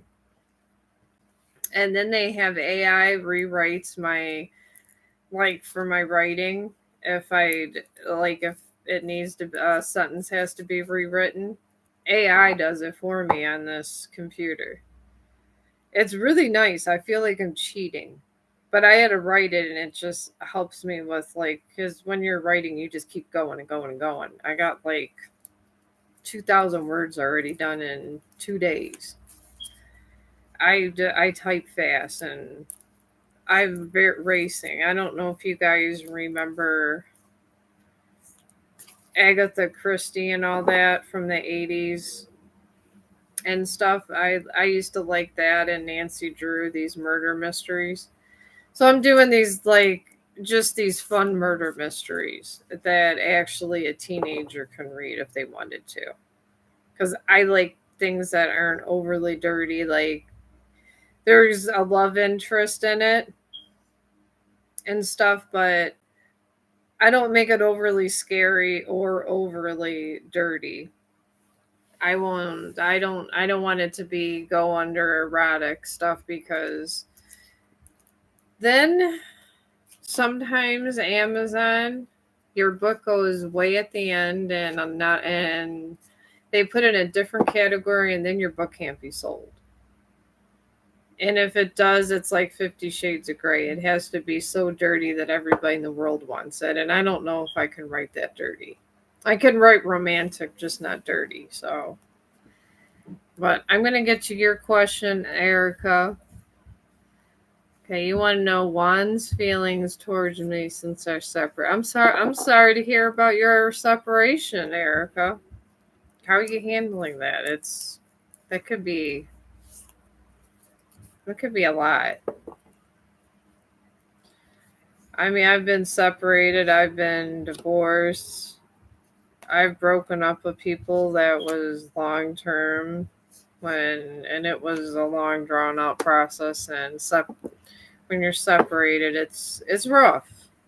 And then they have AI rewrites my, like, for my writing. If it needs to, a sentence has to be rewritten, AI does it for me on this computer. It's really nice. I feel like I'm cheating, but I had to write it, and it just helps me with, like, because when you're writing, you just keep going and going and going. I got like 2,000 words already done in 2 days. I type fast and I'm racing. I don't know if you guys remember Agatha Christie and all that from the 80s and stuff. I used to like that, and Nancy Drew, these murder mysteries. So I'm doing these, like, just these fun murder mysteries that actually a teenager can read if they wanted to. Because I like things that aren't overly dirty. Like, there's a love interest in it and stuff, but I don't make it overly scary or overly dirty. I won't. I don't want it to be go under erotic stuff because then sometimes Amazon, your book goes way at the end, and I'm not, and they put it in a different category, and then your book can't be sold. And if it does, it's like 50 Shades of Grey. It has to be so dirty that everybody in the world wants it. And I don't know if I can write that dirty. I can write romantic, just not dirty. So, but I'm going to get to your question, Erica. Okay, you want to know Juan's feelings towards me since they're separate. I'm sorry to hear about your separation, Erica. How are you handling that? That could be that could be a lot. I mean, I've been separated, I've been divorced, I've broken up with people that was long term and it was a long drawn out process and when you're separated it's rough.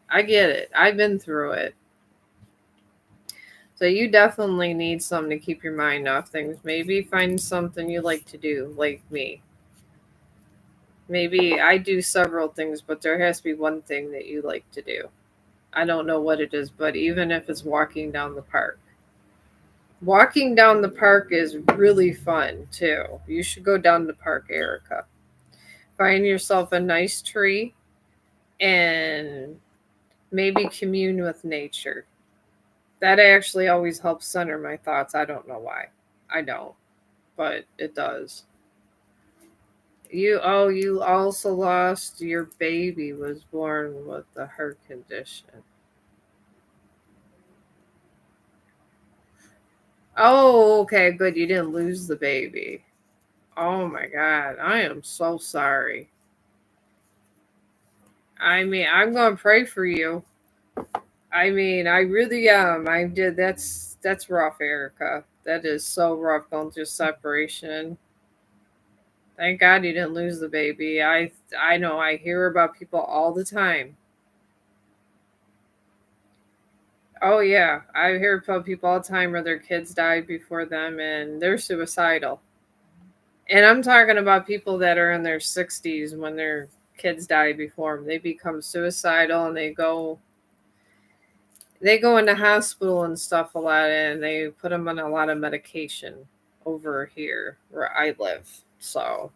I get it. I've been through it. So you definitely need something to keep your mind off things. Maybe find something you like to do, like me. Maybe I do several things, but there has to be one thing that you like to do. I don't know what it is, but even if it's walking down the park. Walking down the park is really fun too. You should go down the park, Erica. Find yourself a nice tree and maybe commune with nature. That actually always helps center my thoughts. I don't know why. I don't, but it does. You also lost your baby was born with a heart condition. Oh, okay, good. You didn't lose the baby. Oh my god, I am so sorry. I mean, I'm going to pray for you. I mean, I really am. I did. That's rough, Erica. That is so rough going through separation. Thank God you didn't lose the baby. I know I hear about people all the time. Oh yeah, I hear about people all the time where their kids died before them and they're suicidal. And I'm talking about people that are in their 60s when their kids die before them. They become suicidal and they go into hospital and stuff a lot and they put them on a lot of medication over here where I live. So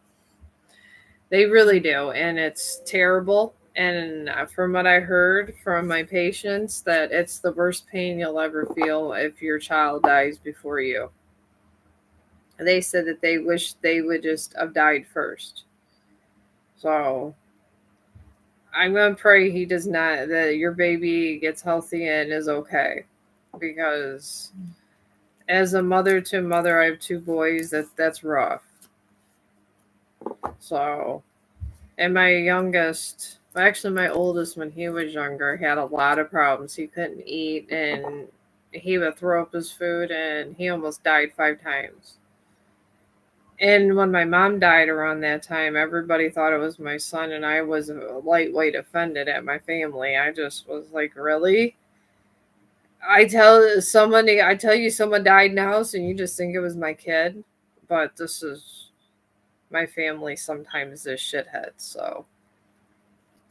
they really do, and it's terrible. And from what I heard from my patients, that it's the worst pain you'll ever feel if your child dies before you. They said that they wish they would just have died first. So I'm gonna pray he does not, that your baby gets healthy and is okay, because as a mother to mother, I have two boys. That's rough. So, and my youngest, well, actually my oldest, when he was younger, had a lot of problems. He couldn't eat, and he would throw up his food, and he almost died 5 times. And when my mom died around that time, everybody thought it was my son, and I was lightweight offended at my family. I just was like, really? I tell you someone died in the house, and you just think it was my kid. But this is my family sometimes is shitheads, so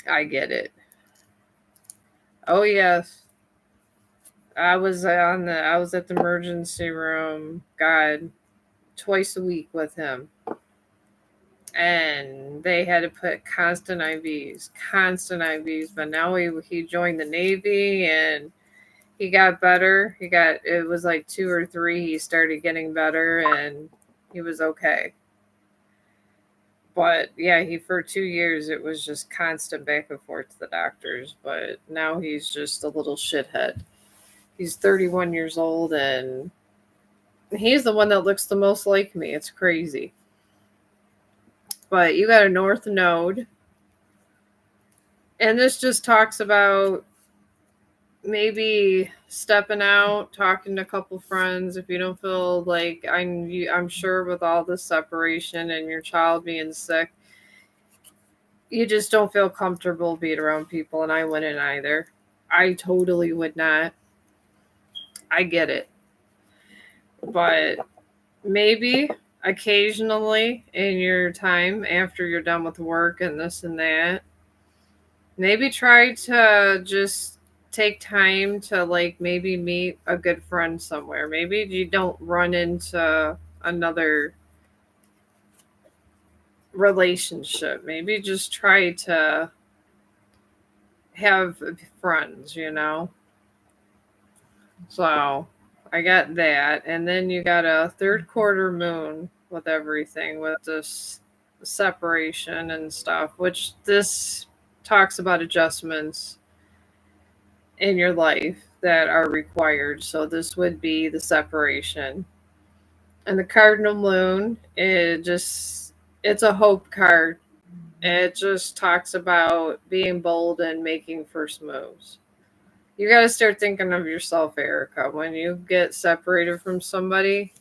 I get it. Oh yes, I was at the emergency room. God, twice a week with him, and they had to put constant IVs. But now he joined the Navy and he got better. It was like 2 or 3. He started getting better and he was okay. But yeah, he for 2 years it was just constant back and forth to the doctors. But now he's just a little shithead. He's 31 years old and he's the one that looks the most like me. It's crazy. But you got a North Node, and this just talks about maybe stepping out, talking to a couple friends. If you don't feel like I'm sure with all the separation and your child being sick, you just don't feel comfortable being around people, and I wouldn't either. I totally would not. I get it, but maybe occasionally in your time after you're done with work and this and that, maybe try to just take time to like maybe meet a good friend somewhere. Maybe you don't run into another relationship. Maybe just try to have friends. So I got that. And then you got a third quarter moon with everything with this separation and stuff, which this talks about adjustments in your life that are required. So this would be the separation. And the cardinal moon, it's a hope card. It just talks about being bold and making first moves. You got to start thinking of yourself, Erica. When you get separated from somebody,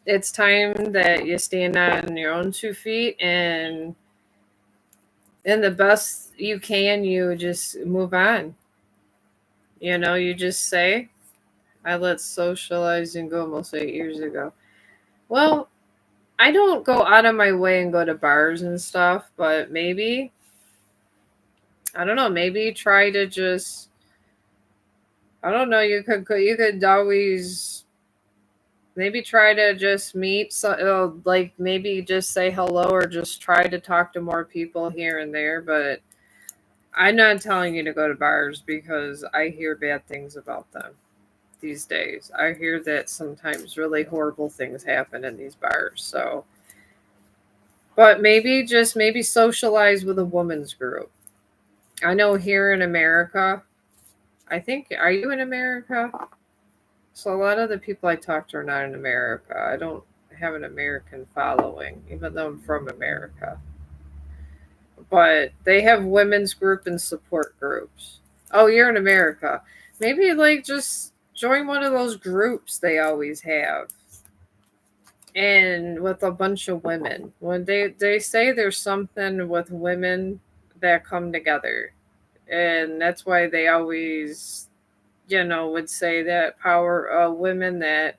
it's time that you stand on your own 2 feet and in the best you can, you just move on. You just say, I let socializing go almost 8 years ago. Well, I don't go out of my way and go to bars and stuff, but maybe, I don't know, maybe try to just, I don't know, you could always maybe try to just meet, so, like maybe just say hello or just try to talk to more people here and there, but I'm not telling you to go to bars because I hear bad things about them these days. I hear that sometimes really horrible things happen in these bars. So, but maybe socialize with a women's group. I know here in America, I think, are you in America? So a lot of the people I talk to are not in America. I don't have an American following, even though I'm from America. But they have women's group and support groups. Oh, you're in America. Maybe like just join one of those groups they always have. And with a bunch of women. When they say there's something with women that come together. And that's why they always, would say that power women that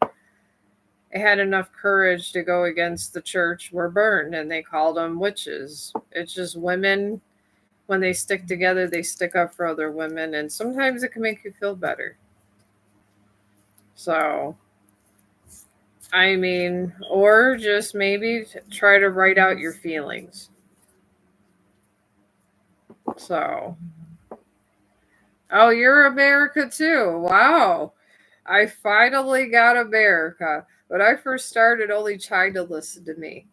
had enough courage to go against the church were burned, and they called them witches. It's just women, when they stick together, they stick up for other women, and sometimes it can make you feel better. So, I mean, or just maybe try to write out your feelings. So, oh, you're America too. Wow. I finally got America. When I first started, only China listened to me.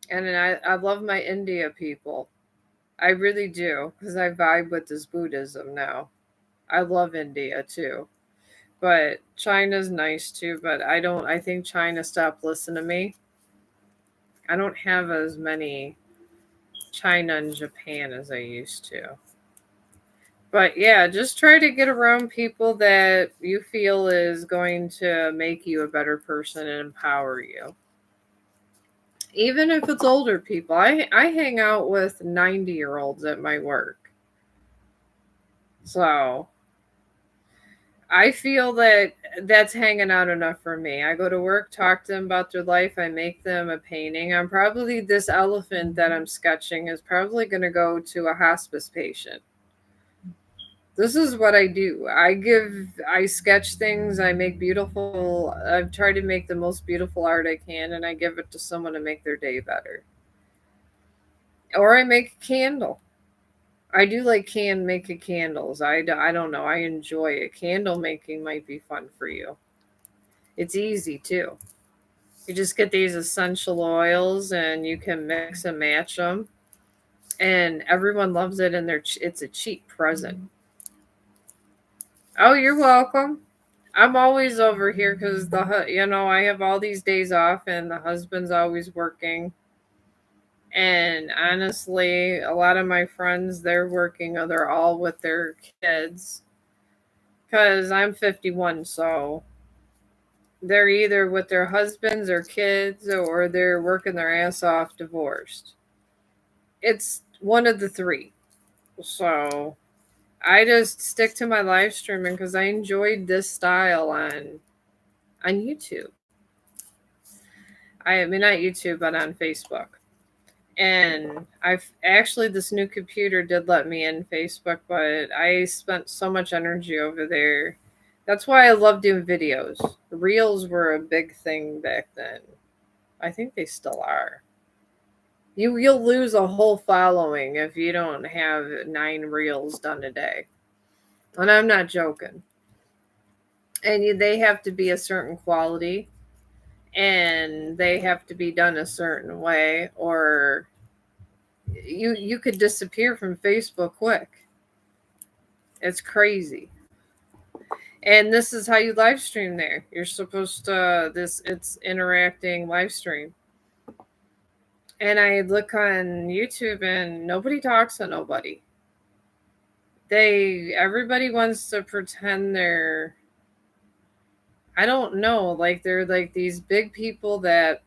And then I love my India people. I really do, because I vibe with this Buddhism now. I love India too. But China's nice too, but I think China stopped listening to me. I don't have as many China and Japan as I used to. But yeah, just try to get around people that you feel is going to make you a better person and empower you. Even if it's older people. I hang out with 90-year-olds at my work. So I feel that that's hanging out enough for me. I go to work, talk to them about their life, I make them a painting. I'm probably, this elephant that I'm sketching is probably going to go to a hospice patient. This is what I do. I sketch things, I make beautiful, I try to make the most beautiful art I can, and I give it to someone to make their day better. Or I make a candle. I do like making candles. I don't know. I enjoy it. Candle making might be fun for you. It's easy too. You just get these essential oils and you can mix and match them, and everyone loves it. And it's a cheap present. Oh, you're welcome. I'm always over here because I have all these days off, and the husband's always working. And honestly, a lot of my friends, they're working or they're all with their kids because I'm 51, so they're either with their husbands or kids or they're working their ass off divorced. It's one of the three. So I just stick to my live streaming because I enjoyed this style on YouTube. I mean, not YouTube, but on Facebook. And I've actually, this new computer did let me in Facebook, but I spent so much energy over there. That's why I love doing videos. Reels were a big thing back then. I think they still are. You'll lose a whole following if you don't have 9 reels done a day. And I'm not joking. And they have to be a certain quality, and they have to be done a certain way, or you could disappear from Facebook quick. It's crazy. And this is how you live stream there. You're supposed to this it's interacting live stream. And I look on YouTube and nobody talks to nobody. Everybody wants to pretend they're, I don't know, like they're like these big people that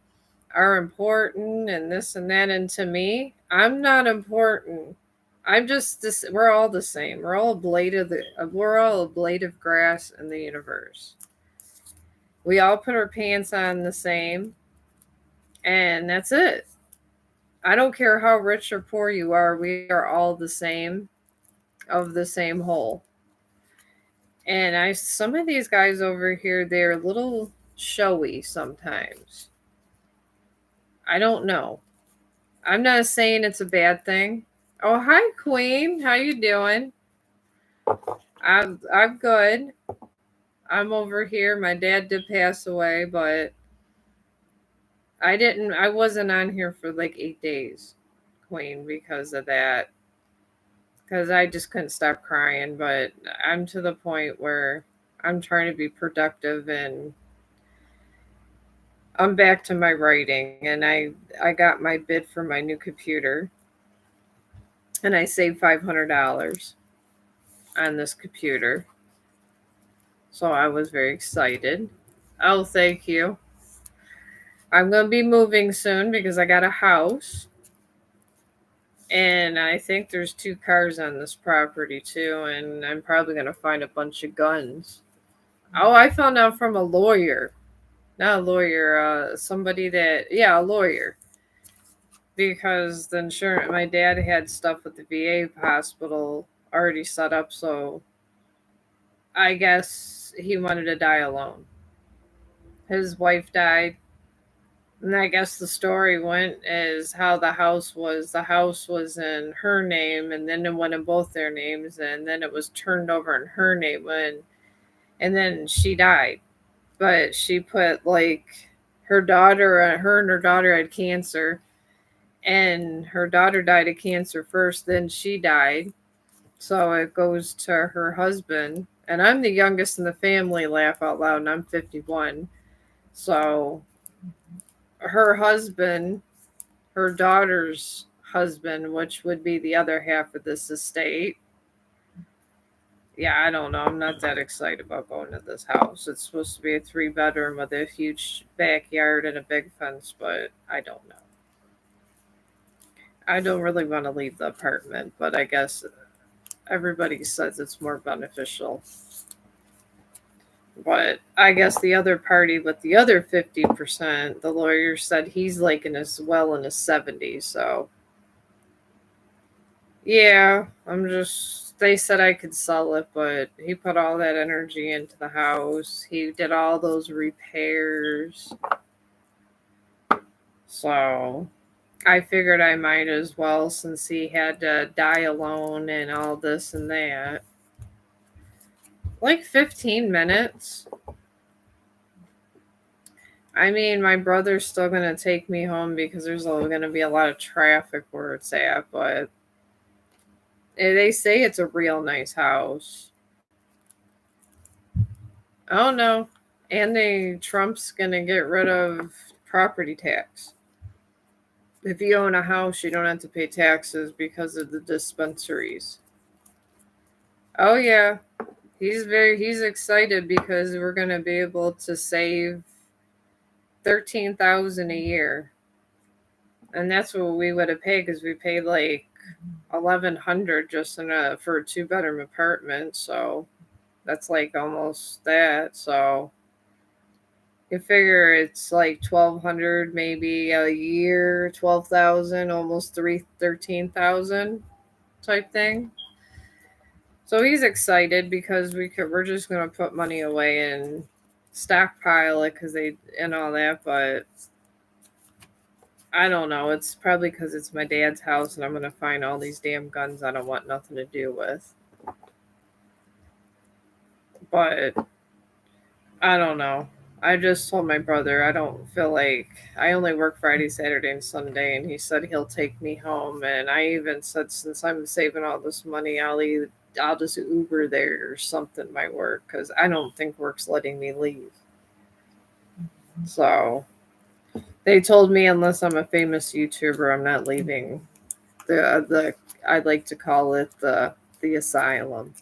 are important and this and that, and to me, I'm not important. I'm just this, we're all the same. We're all a blade of grass in the universe. We all put our pants on the same, and that's it. I don't care how rich or poor you are, we are all the same, of the same whole. And I some of these guys over here, they're a little showy sometimes. I don't know. I'm not saying it's a bad thing. Oh, hi Queen. How you doing? I'm good. I'm over here. My dad did pass away, but I wasn't on here for like 8 days, Queen, because of that. Cuz I just couldn't stop crying, but I'm to the point where I'm trying to be productive, and I'm back to my writing, and I got my bid for my new computer, and I saved $500 on this computer. So I was very excited. Oh, thank you. I'm going to be moving soon because I got a house. And I think there's 2 cars on this property too. And I'm probably going to find a bunch of guns. Oh, I found out from a lawyer. Not a lawyer, somebody that, yeah, a lawyer. Because the insurance, my dad had stuff with the VA hospital already set up. So I guess he wanted to die alone. His wife died. And I guess the story went is how the house was in her name, and then it went in both their names, and then it was turned over in her name and then she died. But she put like her and her daughter had cancer, and her daughter died of cancer first, then she died. So it goes to her husband, and I'm the youngest in the family, laugh out loud, and I'm 51. So her husband, her daughter's husband, which would be the other half of this estate. Yeah, I don't know. I'm not that excited about going to this house. It's supposed to be a 3 bedroom with a huge backyard and a big fence, but I don't know. I don't really want to leave the apartment, but I guess everybody says it's more beneficial. But I guess the other party with the other 50%, the lawyer said he's like in his well in his 70s. So yeah, I'm just. They said I could sell it, but he put all that energy into the house. He did all those repairs. So I figured I might as well, since he had to die alone and all this and that. Like 15 minutes. I mean, my brother's still going to take me home because there's going to be a lot of traffic where it's at, but they say it's a real nice house. Oh no. And Trump's gonna get rid of property tax. If you own a house, you don't have to pay taxes because of the dispensaries. Oh yeah. He's excited because we're gonna be able to save 13,000 a year. And that's what we would have paid, because we paid like 1,100 just for a 2 bedroom apartment. So that's like almost that. So you figure it's like 1,200 maybe a year, 12,000, almost 13,000 type thing. So he's excited because we're just gonna put money away and stockpile it because they and all that. But I don't know. It's probably because it's my dad's house and I'm gonna find all these damn guns I don't want nothing to do with. But I don't know. I just told my brother I don't feel like, I only work Friday, Saturday, and Sunday, and he said he'll take me home. And I even said, since I'm saving all this money, I'll just Uber there or something might work because I don't think work's letting me leave. So they told me unless I'm a famous YouTuber, I'm not leaving the I like to call it the asylum.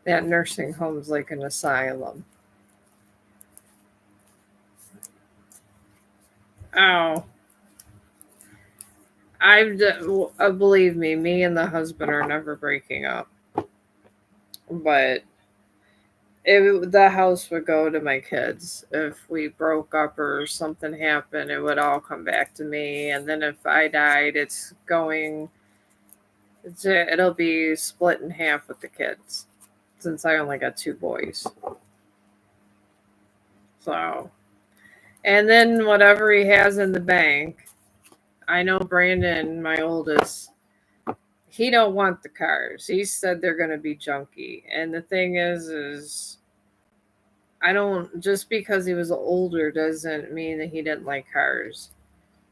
That nursing home's like an asylum. Oh, believe me, me and the husband are never breaking up. But the house would go to my kids. If we broke up or something happened, it would all come back to me. And then if I died, it'll be split in half with the kids, since I only got two boys. So, and then whatever he has in the bank, I know Brandon, my oldest, he don't want the cars. He said they're gonna be junky. And the thing is I don't just because he was older doesn't mean that he didn't like cars.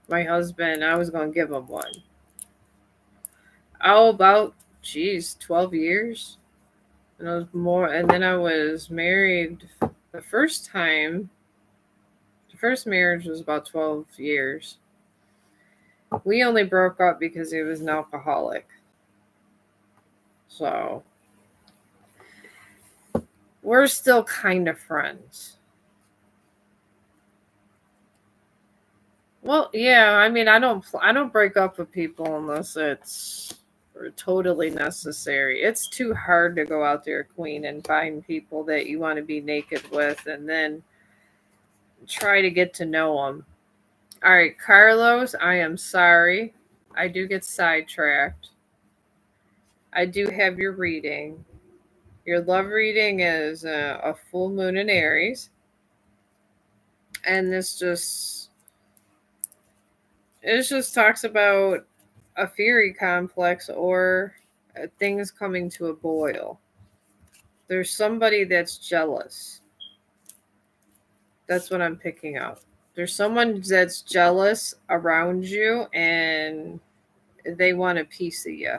My husband, I was gonna give him one. Oh, about 12 years. And I was more, and then I was married the first time. The first marriage was about 12 years. We only broke up because he was an alcoholic. So we're still kind of friends. Well, yeah, I mean, I don't break up with people unless it's totally necessary. It's too hard to go out there, Queen, and find people that you want to be naked with and then try to get to know them. All right, Carlos, I am sorry. I do get sidetracked. I do have your reading. Your love reading is a full moon in Aries, and this just talks about a fury complex or things coming to a boil. There's somebody that's jealous. That's what I'm picking up. There's someone that's jealous around you and they want a piece of you.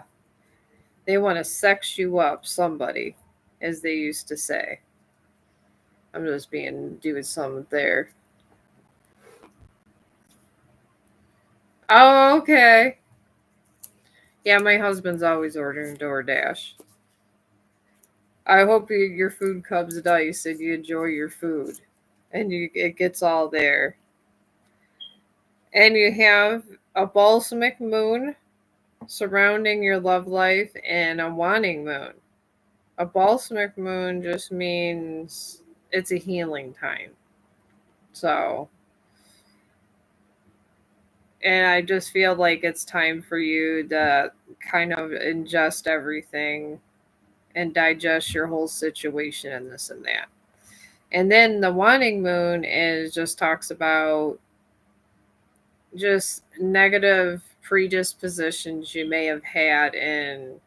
They want to sex you up, somebody, as they used to say. I'm just doing some there. Oh, okay. Yeah, my husband's always ordering DoorDash. I hope your food comes nice and you enjoy your food and it gets all there. And you have a balsamic moon surrounding your love life and a wanting moon. A balsamic moon just means it's a healing time. So, and I just feel like it's time for you to kind of ingest everything and digest your whole situation and this and that. And then the wanting moon is just talks about just negative predispositions you may have had in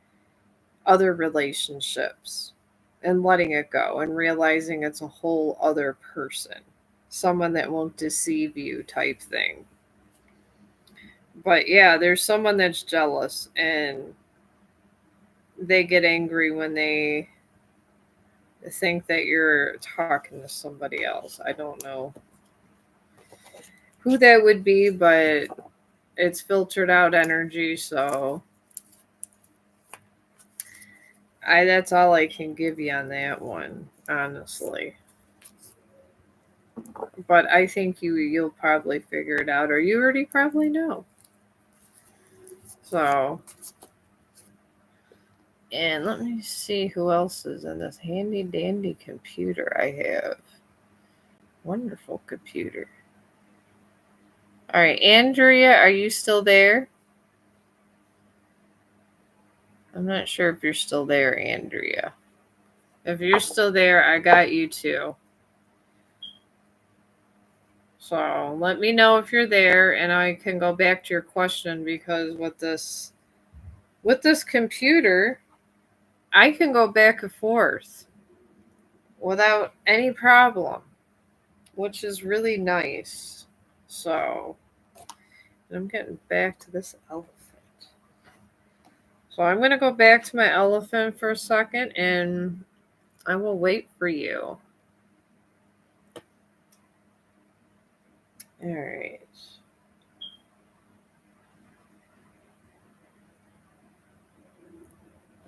other relationships and letting it go and realizing it's a whole other person, someone that won't deceive you type thing. But yeah, there's someone that's jealous and they get angry when they think that you're talking to somebody else. I don't know who that would be, but it's filtered out energy, so I that's all I can give you on that one, honestly. But I think you'll probably figure it out, or you already probably know. So, and let me see who else is in this handy dandy computer I have. Wonderful computer. All right, Andrea, are you still there? I'm not sure if you're still there, Andrea. If you're still there, I got you too. So let me know if you're there and I can go back to your question because with this computer, I can go back and forth without any problem, which is really nice. So I'm getting back to this elephant. So I'm going to go back to my elephant for a second and I will wait for you. All right.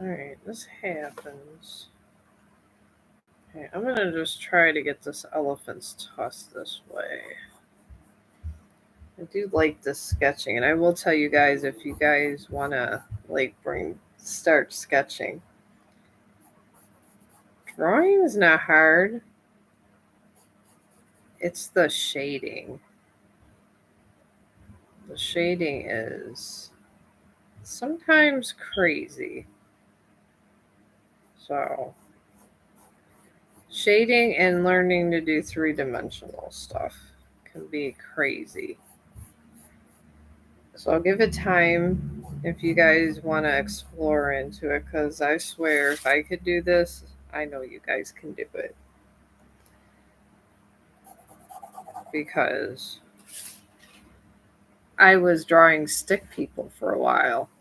All right, this happens. Okay, I'm going to just try to get this elephant's tusk this way. I do like this sketching, and I will tell you guys if you guys want to start sketching. Drawing is not hard. It's the shading. The shading is sometimes crazy. So, shading and learning to do three-dimensional stuff can be crazy. So I'll give it time if you guys want to explore into it, because I swear if I could do this, I know you guys can do it. Because I was drawing stick people for a while.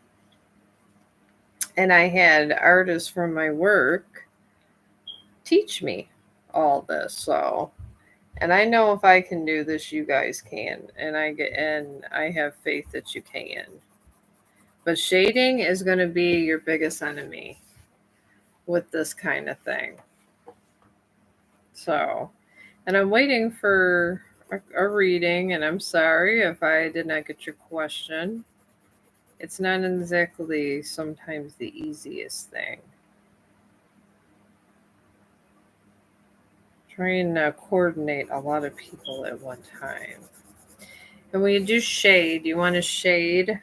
And I had artists from my work teach me all this. So, and I know if I can do this, you guys can. And I have faith that you can. But shading is going to be your biggest enemy with this kind of thing. So, and I'm waiting for a reading, and I'm sorry if I did not get your question. It's not exactly sometimes the easiest thing. Trying to coordinate a lot of people at one time. And when you do shade, you want to shade,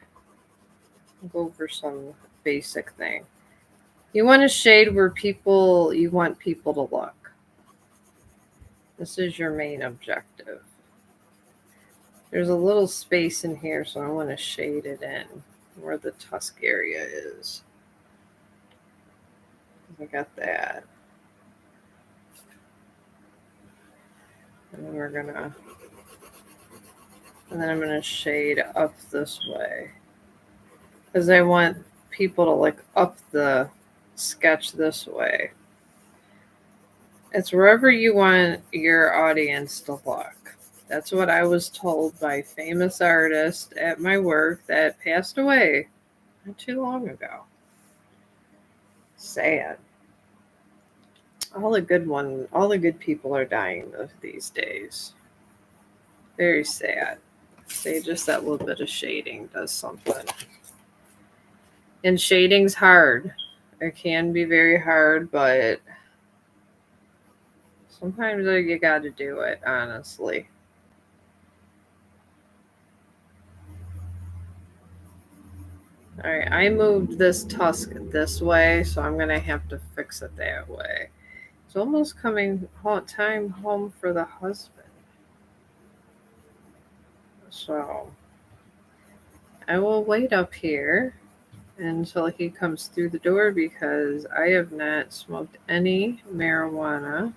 I'll go over some basic thing. You want to shade where you want people to look. This is your main objective. There's a little space in here, so I want to shade it in where the tusk area is. I got that. And then I'm gonna shade up this way. Because I want people to look up the sketch this way. It's wherever you want your audience to look. That's what I was told by a famous artist at my work that passed away not too long ago. Sad. All the good people are dying these days. Very sad. Just that little bit of shading does something. And shading's hard. It can be very hard, but sometimes you got to do it, honestly. All right, I moved this tusk this way, so I'm going to have to fix it that way. It's almost time home for the husband. So I will wait up here until he comes through the door because I have not smoked any marijuana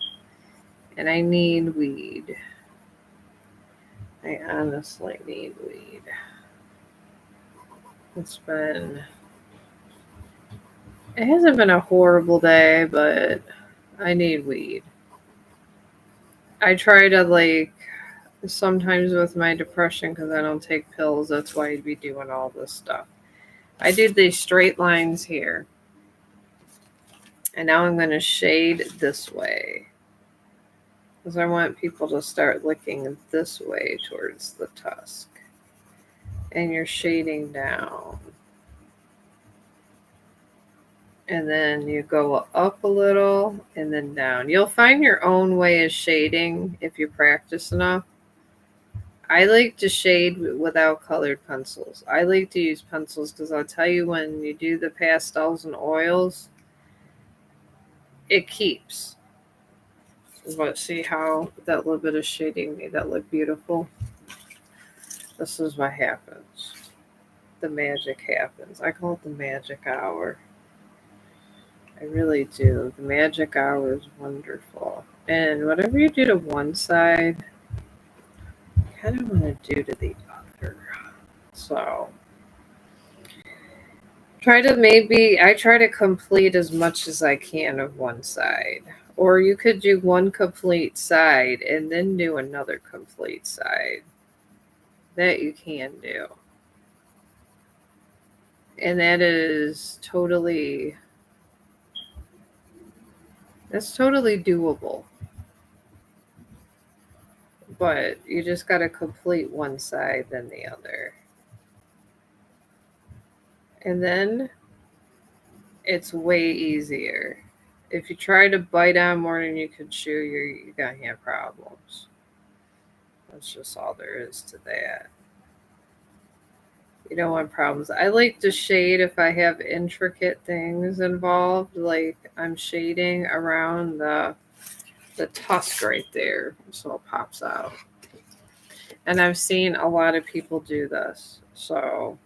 and I need weed. I honestly need weed. It hasn't been a horrible day, but I need weed. I try to sometimes with my depression because I don't take pills. That's why I'd be doing all this stuff. I did these straight lines here. And now I'm going to shade this way. Because I want people to start looking this way towards the tusk. And you're shading down. And then you go up a little and then down. You'll find your own way of shading if you practice enough. I like to shade without colored pencils. I like to use pencils because I'll tell you when you do the pastels and oils, it keeps. But see how that little bit of shading made that look beautiful? This is what happens. The magic happens. I call it the magic hour. I really do. The magic hour is wonderful. And whatever you do to one side, you kind of want to do to the other. So, I try to complete as much as I can of one side. Or you could do one complete side and then do another complete side. That you can do. And that's totally doable. But you just got to complete one side then the other. And then it's way easier. If you try to bite on more than you can chew, you're gonna have problems. That's just all there is to that. You don't want problems. I like to shade if I have intricate things involved, like I'm shading around the tusk right there, so it pops out. And I've seen a lot of people do this, so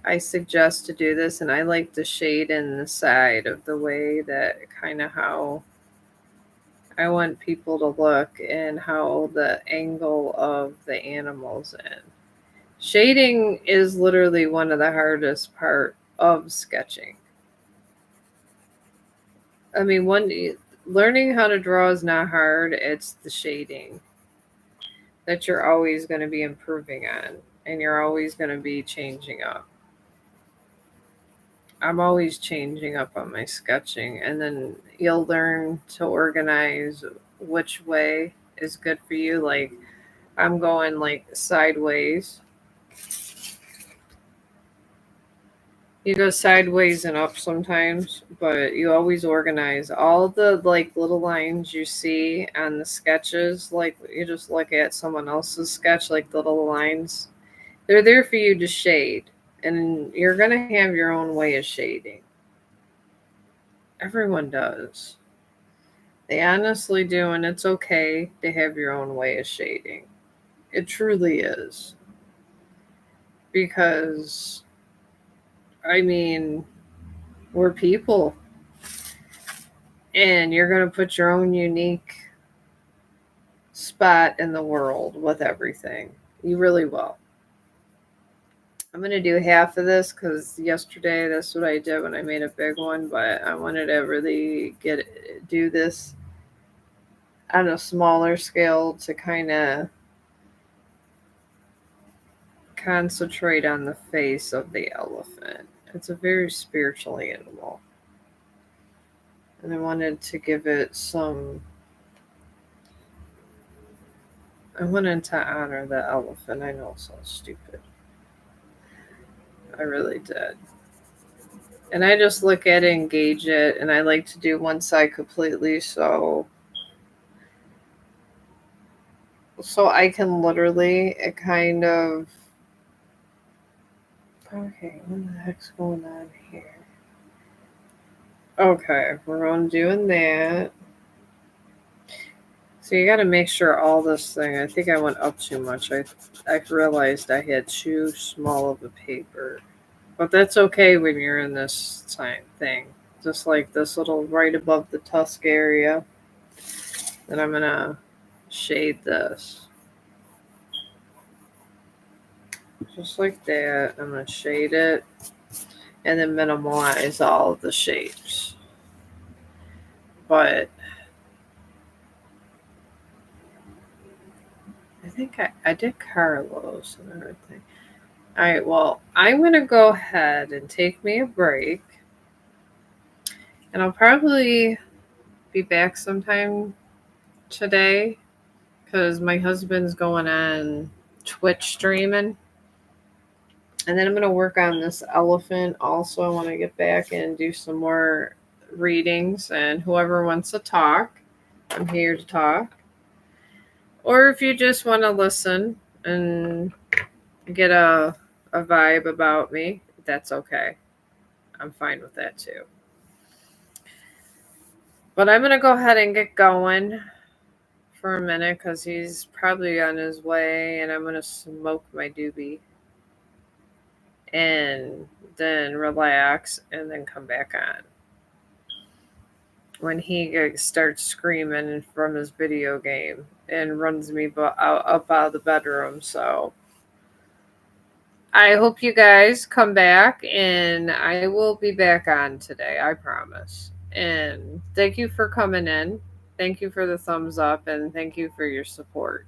I suggest to do this. And I like to shade in the side of the way that kind of how I want people to look and how the angle of the animals in. Shading is literally one of the hardest part of sketching. I mean, learning how to draw is not hard. It's the shading that you're always going to be improving on, and you're always going to be changing up. I'm always changing up on my sketching, and then you'll learn to organize which way is good for you. Like I'm going like sideways. You go sideways and up sometimes, but you always organize all the like little lines you see on the sketches. Like you just look at someone else's sketch, like the little lines. They're there for you to shade, and you're gonna have your own way of shading. Everyone does. They honestly do, and it's okay to have your own way of shading. It truly is. Because, I mean, we're people, and you're going to put your own unique spot in the world with everything. You really will. I'm going to do half of this because yesterday that's what I did when I made a big one, but I wanted to really do this on a smaller scale to kind of concentrate on the face of the elephant. It's a very spiritual animal. And I wanted to give it some. I wanted to honor the elephant. I know it sounds stupid. I really did. And I just look at it, engage it, and I like to do one side completely so I can literally kind of. Okay, what the heck's going on here? Okay, we're on doing that. So you got to make sure all this thing. I think I went up too much. I realized I had too small of a paper, but that's okay when you're in this thing. Just like this little right above the tusk area. Then I'm gonna shade this. Just like that. I'm gonna shade it and then minimize all of the shapes. But I think I did Carlos and everything. All right, well, I'm going to go ahead and take me a break. And I'll probably be back sometime today because my husband's going on Twitch streaming. And then I'm going to work on this elephant also. I want to get back and do some more readings. And whoever wants to talk, I'm here to talk. Or if you just want to listen and get a vibe about me, that's okay. I'm fine with that too. But I'm going to go ahead and get going for a minute because he's probably on his way, and I'm going to smoke my doobie and then relax and then come back on. When he starts screaming from his video game and runs me up out of the bedroom. So I hope you guys come back, and I will be back on today. I promise. And thank you for coming in. Thank you for the thumbs up, and thank you for your support.